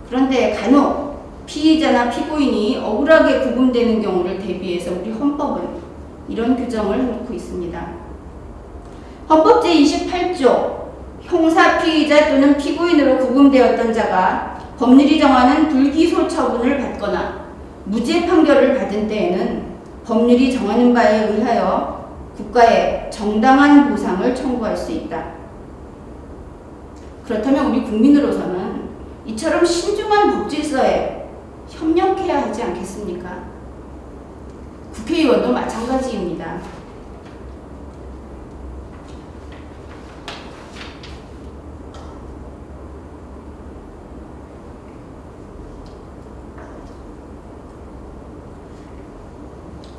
그런데 간혹 피의자나 피고인이 억울하게 구금되는 경우를 대비해서 우리 헌법은 이런 규정을 해놓고 있습니다. 헌법 제28조 형사 피의자 또는 피고인으로 구금되었던 자가 법률이 정하는 불기소 처분을 받거나 무죄 판결을 받은 때에는 법률이 정하는 바에 의하여 국가에 정당한 보상을 청구할 수 있다. 그렇다면 우리 국민으로서는 이처럼 신중한 법질서에 협력해야 하지 않겠습니까? 국회의원도 마찬가지입니다.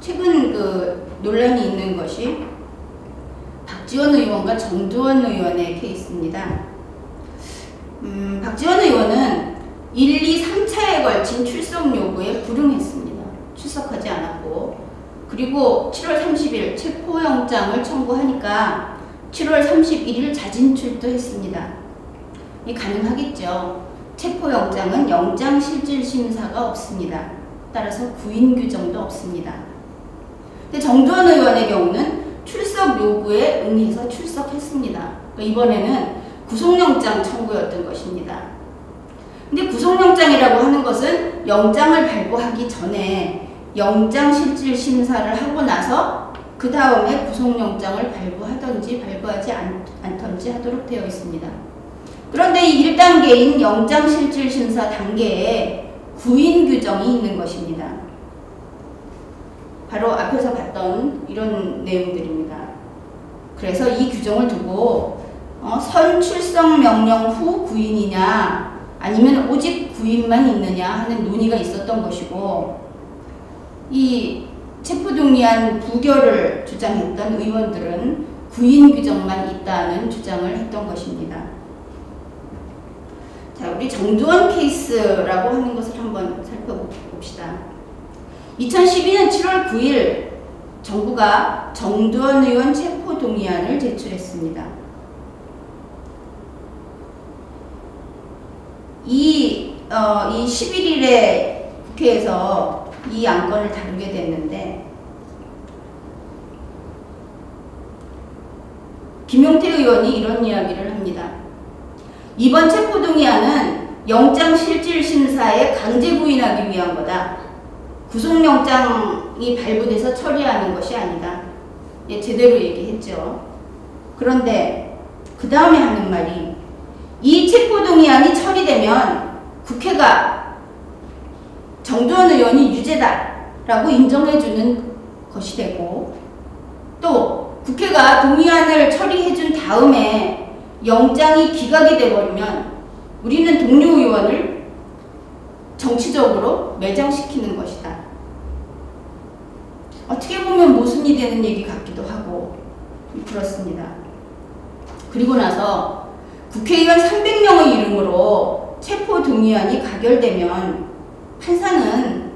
최근 논란이 있는 것이 박지원 의원과 정두원 의원의 케이스입니다. 박지원 의원은 1, 2, 3차에 걸친 출석 요구에 불응했습니다. 출석하지 않았고, 그리고 7월 30일 체포영장을 청구하니까 7월 31일 자진 출두했습니다. 이 가능하겠죠. 체포영장은 영장실질심사가 없습니다. 따라서 구인 규정도 없습니다. 근데 정두원 의원의 경우는 출석 요구에 응해서 출석했습니다. 그러니까 이번에는 구속영장 청구였던 것입니다. 근데 구속영장이라고 하는 것은 영장을 발부하기 전에 영장실질심사를 하고 나서 그 다음에 구속영장을 발부하든지 발부하지 않던지 하도록 되어 있습니다. 그런데 이 1단계인 영장실질심사 단계에 구인 규정이 있는 것입니다. 바로 앞에서 봤던 이런 내용들입니다. 그래서 이 규정을 두고 선출석 명령 후 구인이냐 아니면 오직 구인만 있느냐 하는 논의가 있었던 것이고, 이 체포동의안 부결을 주장했던 의원들은 구인 규정만 있다는 주장을 했던 것입니다. 자, 우리 정두원 케이스라고 하는 것을 한번 살펴봅시다. 2012년 7월 9일 정부가 정두원 의원 체포동의안을 제출했습니다. 이 11일에 국회에서 이 안건을 다루게 됐는데, 김용태 의원이 이런 이야기를 합니다. 이번 체포동의안은 영장실질심사에 강제 구인하기 위한 거다. 구속영장이 발부돼서 처리하는 것이 아니다. 예, 제대로 얘기했죠. 그런데 그 다음에 하는 말이, 이 체포동의안이 처리되면 국회가 정두원 의원이 유죄다라고 인정해주는 것이 되고, 또 국회가 동의안을 처리해준 다음에 영장이 기각이 돼버리면 우리는 동료 의원을 정치적으로 매장시키는 것이다. 어떻게 보면 모순이 되는 얘기 같기도 하고 그렇습니다. 그리고 나서 국회의원 300명의 이름으로 체포동의안이 가결되면 판사는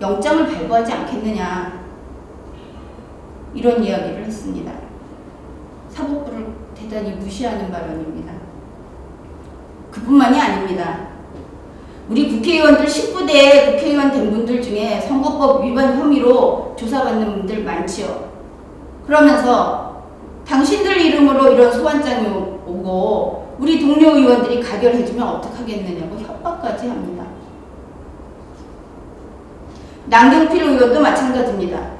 영장을 발부하지 않겠느냐 이런 이야기를 했습니다. 사법부를 대단히 무시하는 발언입니다. 그뿐만이 아닙니다. 우리 국회의원들 19대 국회의원 된 분들 중에 선거법 위반 혐의로 조사받는 분들 많지요. 그러면서 당신들 이름으로 이런 소환장이 오고 우리 동료 의원들이 가결해주면 어떡하겠느냐고 협박까지 합니다. 남경필 의원도 마찬가지입니다.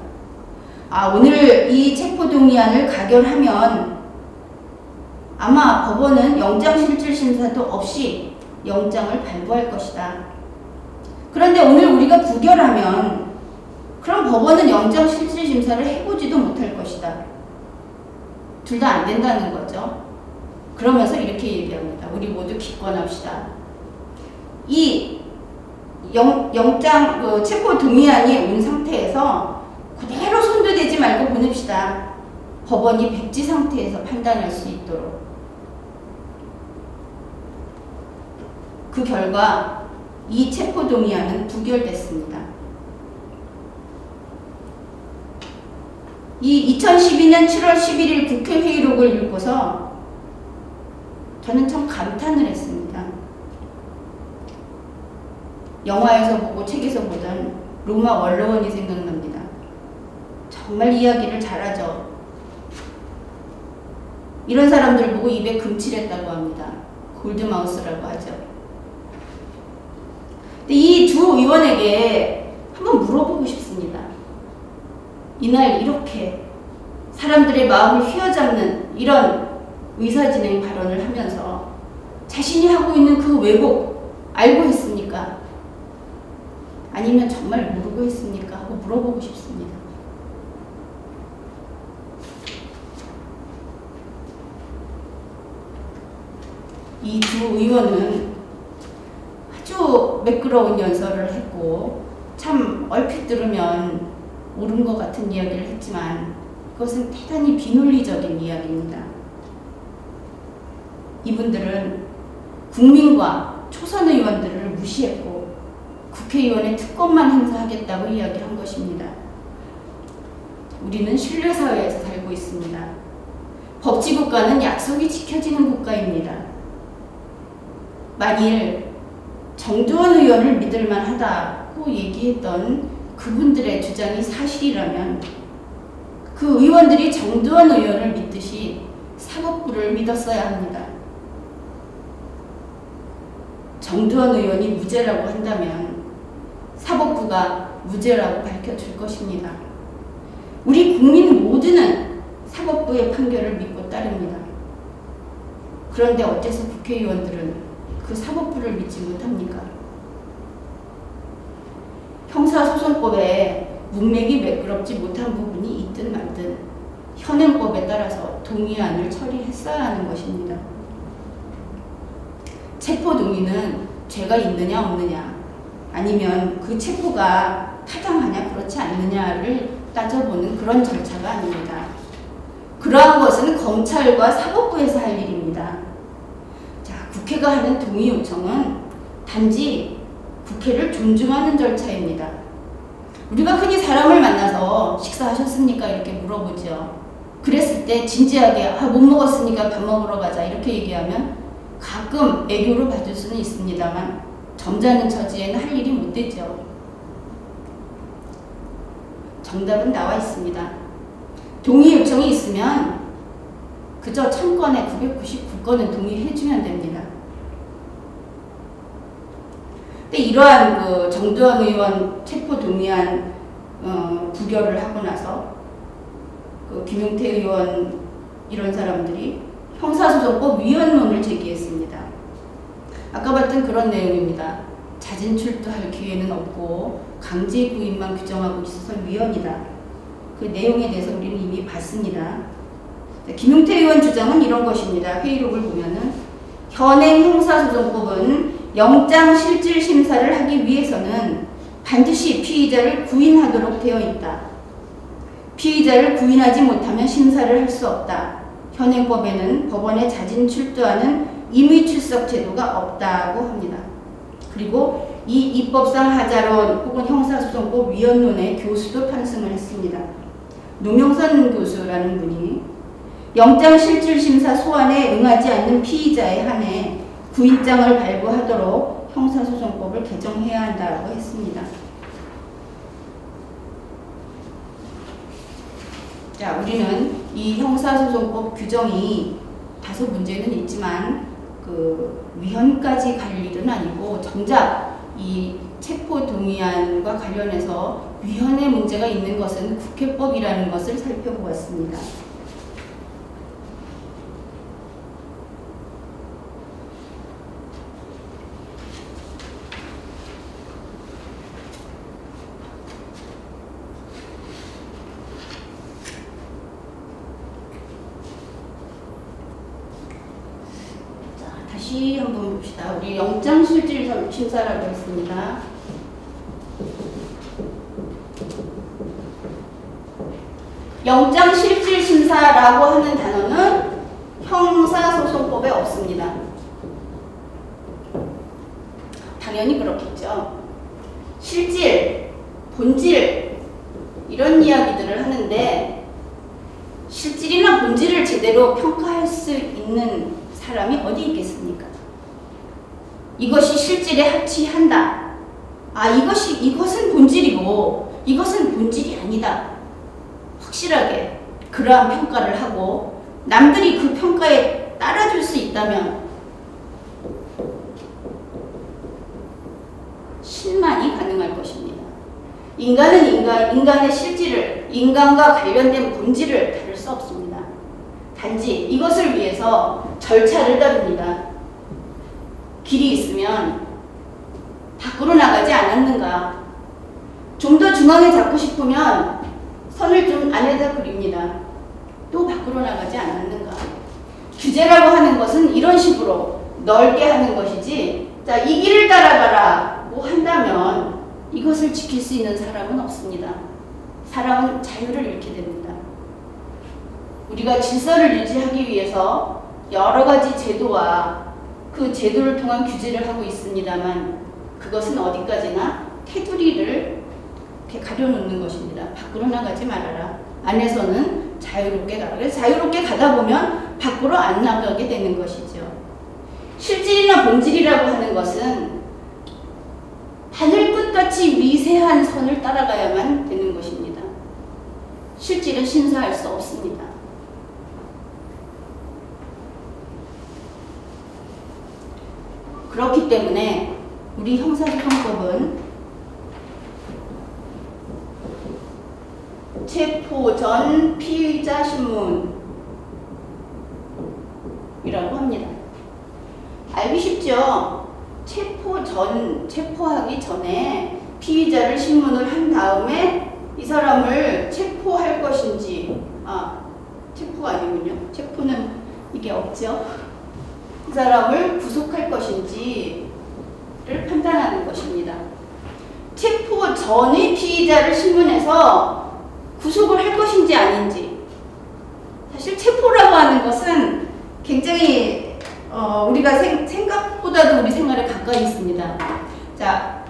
오늘 이 체포동의안을 가결하면 아마 법원은 영장실질심사도 없이 영장을 발부할 것이다. 그런데 오늘 우리가 부결하면 그럼 법원은 영장실질심사를 해보지도 못할 것이다. 둘 다 안 된다는 거죠. 그러면서 이렇게 얘기합니다. 우리 모두 기권합시다. 이 영장 체포동의안이 온 상태에서 그대로 손도 대지 말고 보냅시다. 법원이 백지 상태에서 판단할 수 있도록. 그 결과 이 체포동의안은 부결됐습니다. 이 2012년 7월 11일 국회 회의록을 읽고서 저는 참 감탄을 했습니다. 영화에서 보고 책에서 보던 로마 원로원이 생각납니다. 정말 이야기를 잘하죠. 이런 사람들 보고 입에 금칠했다고 합니다. 골드마우스라고 하죠. 이 두 의원에게 한번 물어보고 싶습니다. 이날 이렇게 사람들의 마음을 휘어잡는 이런 의사진행 발언을 하면서 자신이 하고 있는 그 왜곡 알고 했습니까? 아니면 정말 모르고 했습니까? 하고 물어보고 싶습니다. 이 두 의원은 아주 매끄러운 연설을 했고 참 얼핏 들으면 옳은 것 같은 이야기를 했지만 그것은 대단히 비논리적인 이야기입니다. 이분들은 국민과 초선 의원들을 무시했고 국회의원의 특권만 행사하겠다고 이야기한 것입니다. 우리는 신뢰사회에서 살고 있습니다. 법치국가는 약속이 지켜지는 국가입니다. 만일 정두원 의원을 믿을만 하다고 얘기했던 그분들의 주장이 사실이라면 그 의원들이 정두원 의원을 믿듯이 사법부를 믿었어야 합니다. 정두원 의원이 무죄라고 한다면 사법부가 무죄라고 밝혀줄 것입니다. 우리 국민 모두는 사법부의 판결을 믿고 따릅니다. 그런데 어째서 국회의원들은 그 사법부를 믿지 못합니까? 형사소송법에 문맥이 매끄럽지 못한 부분이 있든 말든 현행법에 따라서 동의안을 처리했어야 하는 것입니다. 체포동의는 죄가 있느냐 없느냐 아니면 그 체포가 타당하냐 그렇지 않느냐를 따져보는 그런 절차가 아닙니다. 그러한 것은 검찰과 사법부에서 할 일입니다. 자, 국회가 하는 동의 요청은 단지 국회를 존중하는 절차입니다. 우리가 흔히 사람을 만나서 식사하셨습니까? 이렇게 물어보죠. 그랬을 때 진지하게 못 먹었으니까 밥 먹으러 가자 이렇게 얘기하면 가끔 애교로 봐줄 수는 있습니다만 점잖은 처지에는 할 일이 못 되죠. 정답은 나와 있습니다. 동의 요청이 있으면 그저 1000건에 999건은 동의해주면 됩니다. 근데 이러한 그 정두원 의원 체포 동의안 부결을 하고 나서 그 김용태 의원 이런 사람들이 형사소송법 위헌론을 제기했습니다. 아까 봤던 그런 내용입니다. 자진 출두할 기회는 없고 강제 구입만 규정하고 있어서 위헌이다. 그 내용에 대해서 우리는 이미 봤습니다. 김용태 의원 주장은 이런 것입니다. 회의록을 보면은 현행 형사소송법은 영장실질심사를 하기 위해서는 반드시 피의자를 구인하도록 되어 있다. 피의자를 구인하지 못하면 심사를 할 수 없다. 현행법에는 법원에 자진 출두하는 임의 출석 제도가 없다고 합니다. 그리고 이 입법상 하자론 혹은 형사소송법 위헌론의 교수도 판승을 했습니다. 노명선 교수라는 분이 영장실질심사 소환에 응하지 않는 피의자에 한해 구인장을 발부하도록 형사소송법을 개정해야 한다고 했습니다. 자, 우리는 이 형사소송법 규정이 다소 문제는 있지만 그 위헌까지 갈 일은 아니고 정작 이 체포동의안과 관련해서 위헌의 문제가 있는 것은 국회법이라는 것을 살펴보았습니다. 다시 한번 봅시다. 우리 영장실질심사라고 했습니다. 영장실질심사라고 하는 단어는 형사소송법에 없습니다. 당연히 그렇겠죠. 실질, 본질 이런 이야기들을 하는데 실질이나 본질을 제대로 평가할 수 있는 사람이 어디 있겠습니까? 이것이 실질에 합치한다. 아, 이것은 본질이고 이것은 본질이 아니다. 확실하게 그러한 평가를 하고 남들이 그 평가에 따라줄 수 있다면 신만이 가능할 것입니다. 인간은 인간의 실질을, 인간과 관련된 본질을 다룰 수 없습니다. 단지 이것을 위해서 절차를 따릅니다. 길이 있으면 밖으로 나가지 않았는가. 좀 더 중앙에 잡고 싶으면 선을 좀 안에다 그립니다. 또 밖으로 나가지 않았는가. 규제라고 하는 것은 이런 식으로 넓게 하는 것이지, 자, 이 길을 따라가라 뭐 한다면 이것을 지킬 수 있는 사람은 없습니다. 사람은 자유를 잃게 됩니다. 우리가 질서를 유지하기 위해서 여러 가지 제도와 그 제도를 통한 규제를 하고 있습니다만 그것은 어디까지나 테두리를 이렇게 가려놓는 것입니다. 밖으로 나가지 말아라. 안에서는 자유롭게 가라. 그래서 자유롭게 가다 보면 밖으로 안 나가게 되는 것이죠. 실질이나 본질이라고 하는 것은 하늘끝같이 미세한 선을 따라가야만 되는 것입니다. 실질은 신사할 수 없습니다. 그렇기 때문에 우리 형사소송법은 체포 전 피의자 신문이라고 합니다. 알기 쉽죠? 체포하기 전에 피의자를 신문을 한 다음에 이 사람을 체포할 것인지, 체포가 아니군요. 체포는 이게 없죠. 그 사람을 구속할 것인지를 판단하는 것입니다. 체포 전에 피의자를 신문해서 구속을 할 것인지 아닌지. 사실 체포라고 하는 것은 굉장히 우리가 생각보다도 우리 생활에 가까이 있습니다. 자,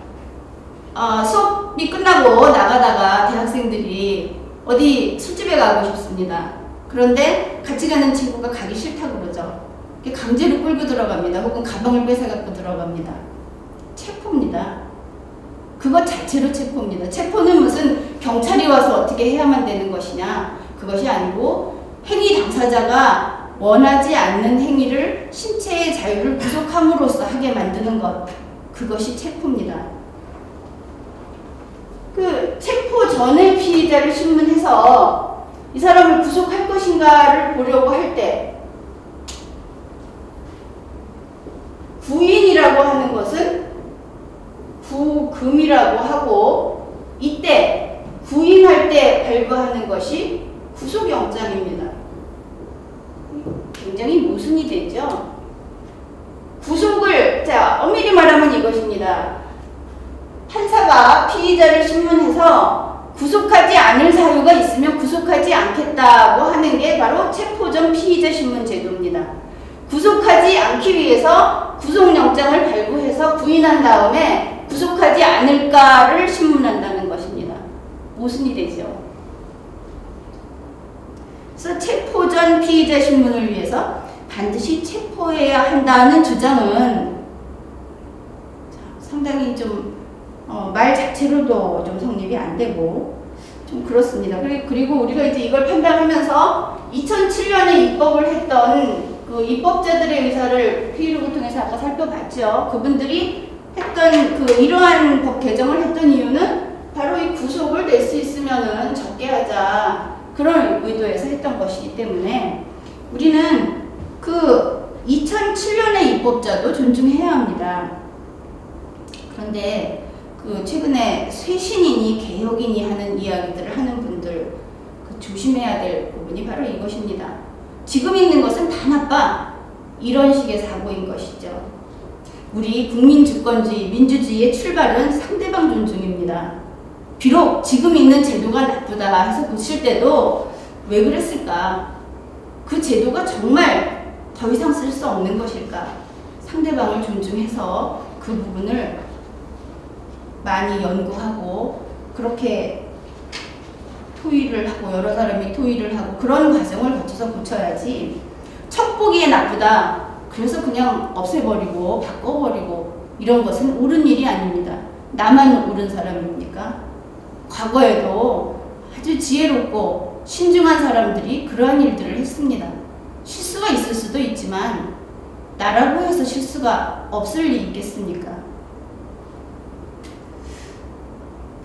수업이 끝나고 나가다가 대학생들이 어디 술집에 가고 싶습니다. 그런데 같이 가는 친구가 가기 싫다고 그러죠. 강제로 끌고 들어갑니다. 혹은 가방을 뺏어갖고 들어갑니다. 체포입니다. 그것 자체로 체포입니다. 체포는 무슨 경찰이 와서 어떻게 해야만 되는 것이냐, 그것이 아니고 행위 당사자가 원하지 않는 행위를 신체의 자유를 구속함으로써 하게 만드는 것, 그것이 체포입니다. 그 체포 전에 피의자를 신문해서 이 사람을 구속할 것인가를 보려고 할 때 구인이라고 하는 것은 구금이라고 하고, 이때 구인할 때 발부하는 것이 구속영장입니다. 굉장히 모순이 되죠. 구속을, 자, 엄밀히 말하면 이것입니다. 판사가 피의자를 신문해서 구속하지 않을 사유가 있으면 구속하지 않겠다고 하는 게 바로 체포 전 피의자 신문 제도입니다. 구속하지 않기 위해서 구속영장을 발부해서 구인한 다음에 구속하지 않을까를 신문한다는 것입니다. 모순이 되죠. 그래서 체포 전 피의자 신문을 위해서 반드시 체포해야 한다는 주장은 상당히 좀 말 자체로도 좀 성립이 안 되고 좀 그렇습니다. 그리고 우리가 이제 이걸 판단하면서 2007년에 입법을 했던 그 입법자들의 의사를 회의록을 통해서 아까 살펴봤죠. 그분들이 했던 이러한 법 개정을 했던 이유는 바로 이 구속을 낼 수 있으면은 적게 하자, 그런 의도에서 했던 것이기 때문에 우리는 그 2007년의 입법자도 존중해야 합니다. 그런데 그 최근에 쇄신이니 개혁이니 하는 이야기들을 하는 분들 조심해야 될 부분이 바로 이것입니다. 지금 있는 것은 다 나빠, 이런 식의 사고인 것이죠. 우리 국민주권주의, 민주주의의 출발은 상대방 존중입니다. 비록 지금 있는 제도가 나쁘다 해서 고칠 때도 왜 그랬을까? 그 제도가 정말 더 이상 쓸 수 없는 것일까? 상대방을 존중해서 그 부분을 많이 연구하고 그렇게 토의를 하고 여러 사람이 토의를 하고 그런 과정을 거쳐서 고쳐야지, 첫 보기에 나쁘다 그래서 그냥 없애버리고 바꿔버리고 이런 것은 옳은 일이 아닙니다. 나만 옳은 사람입니까? 과거에도 아주 지혜롭고 신중한 사람들이 그러한 일들을 했습니다. 실수가 있을 수도 있지만 나라고 해서 실수가 없을 리 있겠습니까?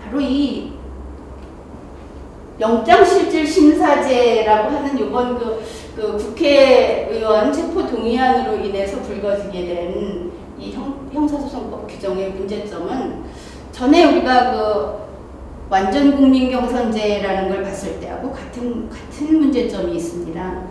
바로 이 영장실질심사제라고 하는 이번 그 국회의원 체포동의안으로 인해서 불거지게 된 이 형사소송법 규정의 문제점은, 전에 우리가 그 완전국민경선제라는 걸 봤을 때하고 같은 문제점이 있습니다.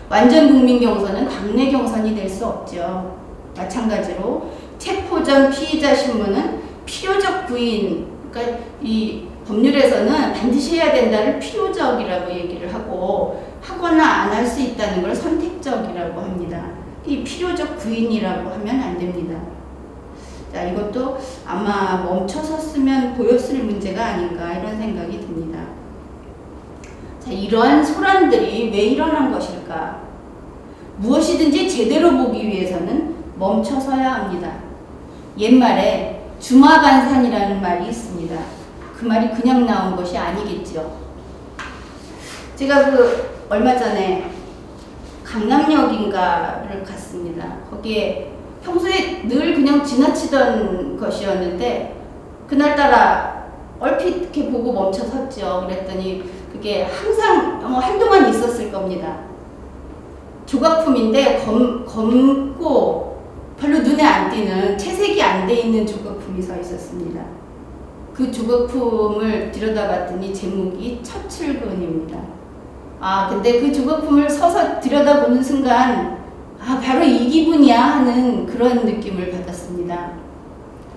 완전국민경선은 당내 경선이 될 수 없죠. 마찬가지로 체포 전 피의자 신문은 필요적 구인, 그러니까 이 법률에서는 반드시 해야 된다를 필요적이라고 얘기를 하고, 하거나 안 할 수 있다는 걸 선택적이라고 합니다. 이 필요적 구인이라고 하면 안 됩니다. 자, 이것도 아마 멈춰섰으면 보였을 문제가 아닌가, 이런 생각이 듭니다. 자, 이러한 소란들이 왜 일어난 것일까? 무엇이든지 제대로 보기 위해서는 멈춰서야 합니다. 옛말에 주마간산이라는 말이 있습니다. 그 말이 그냥 나온 것이 아니겠죠. 제가 얼마 전에 강남역인가를 갔습니다. 거기에 평소에 늘 그냥 지나치던 것이었는데 그날따라 얼핏 이렇게 보고 멈춰 섰죠. 그랬더니 그게 항상 한동안 있었을 겁니다. 조각품인데 검고 별로 눈에 안 띄는, 채색이 안 돼 있는 조각품이 서 있었습니다. 그 조각품을 들여다봤더니 제목이 처출근입니다. 근데 그 조각품을 서서 들여다보는 순간 바로 이 기분이야 하는 그런 느낌을 받았습니다.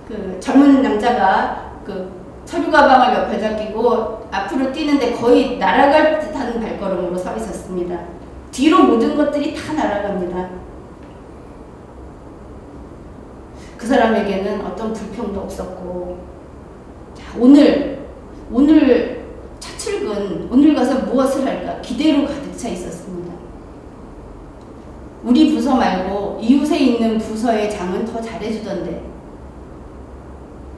그 젊은 남자가 그 서류 가방을 옆에 잡히고 앞으로 뛰는데 거의 날아갈 듯한 발걸음으로 서 있었습니다. 뒤로 모든 것들이 다 날아갑니다. 그 사람에게는 어떤 불평도 없었고, 자, 오늘 차출근, 오늘 가서 무엇을 할까 기대로 가득 차 있었습니다. 우리 부서 말고 이웃에 있는 부서의 장은 더 잘해주던데,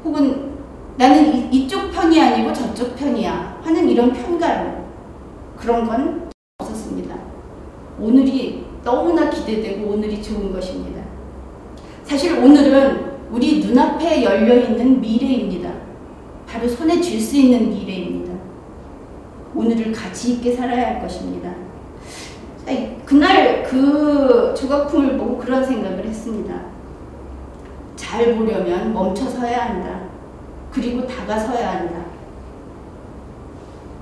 혹은 나는 이쪽 편이 아니고 저쪽 편이야 하는 이런 편가름, 그런 건 없었습니다. 오늘이 너무나 기대되고 오늘이 좋은 것입니다. 사실 오늘은 우리 눈앞에 열려있는 미래입니다. 바로 손에 쥘 수 있는 미래입니다. 오늘을 가치 있게 살아야 할 것입니다. 그날 그 조각품을 보고 그런 생각을 했습니다. 잘 보려면 멈춰서야 한다. 그리고 다가서야 한다.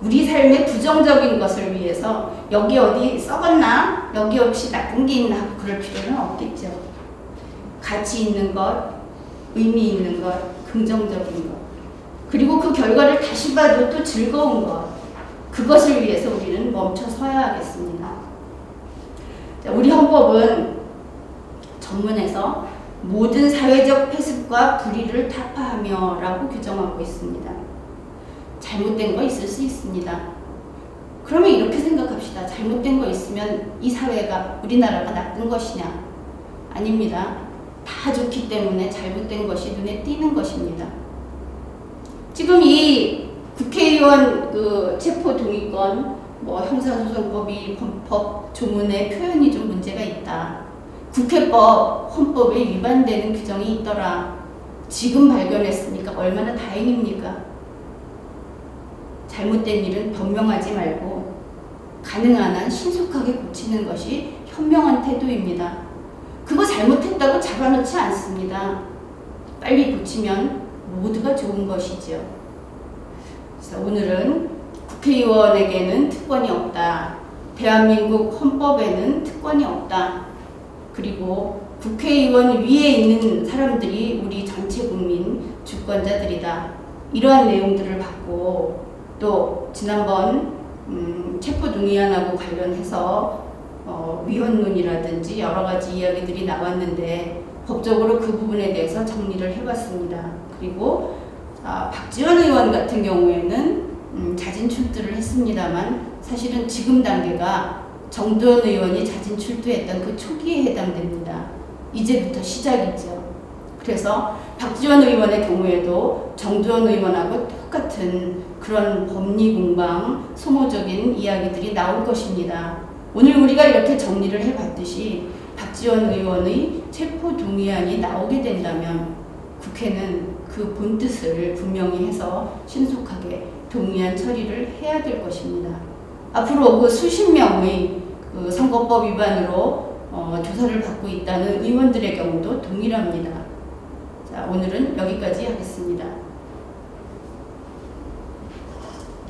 우리 삶의 부정적인 것을 위해서 여기 어디 썩었나? 여기 혹시 나쁜 게 있나? 하고 그럴 필요는 없겠죠. 가치 있는 것, 의미 있는 것, 긍정적인 것, 그리고 그 결과를 다시 봐도 또 즐거운 것, 그것을 위해서 우리는 멈춰 서야 하겠습니다. 자, 우리 헌법은 전문에서 모든 사회적 폐습과 불의를 타파하며 라고 규정하고 있습니다. 잘못된 거 있을 수 있습니다. 그러면 이렇게 생각합시다. 잘못된 거 있으면 이 사회가, 우리나라가 나쁜 것이냐? 아닙니다. 다 좋기 때문에 잘못된 것이 눈에 띄는 것입니다. 지금 이 국회의원 그 체포동의권, 형사소송법이 법 조문에 표현이 좀 문제가 있다. 국회법, 헌법에 위반되는 규정이 있더라. 지금 발견했으니까 얼마나 다행입니까? 잘못된 일은 변명하지 말고 가능한 한 신속하게 고치는 것이 현명한 태도입니다. 그거 잘못했다고 잡아놓지 않습니다. 빨리 고치면 모두가 좋은 것이죠. 그래서 오늘은 국회의원에게는 특권이 없다. 대한민국 헌법에는 특권이 없다. 그리고 국회의원 위에 있는 사람들이 우리 전체 국민 주권자들이다. 이러한 내용들을 받고 또 지난번 체포동의안하고 관련해서 위헌론이라든지 여러 가지 이야기들이 나왔는데 법적으로 그 부분에 대해서 정리를 해봤습니다. 그리고 박지원 의원 같은 경우에는 자진 출두를 했습니다만 사실은 지금 단계가 정두원 의원이 자진 출두했던 그 초기에 해당됩니다. 이제부터 시작이죠. 그래서 박지원 의원의 경우에도 정두원 의원하고 똑같은 그런 법리 공방, 소모적인 이야기들이 나올 것입니다. 오늘 우리가 이렇게 정리를 해봤듯이 박지원 의원의 체포동의안이 나오게 된다면 국회는 그 본뜻을 분명히 해서 신속하게 동의안 처리를 해야 될 것입니다. 앞으로 그 수십 명의 그 선거법 위반으로 조사를 받고 있다는 의원들의 경우도 동일합니다. 자, 오늘은 여기까지 하겠습니다.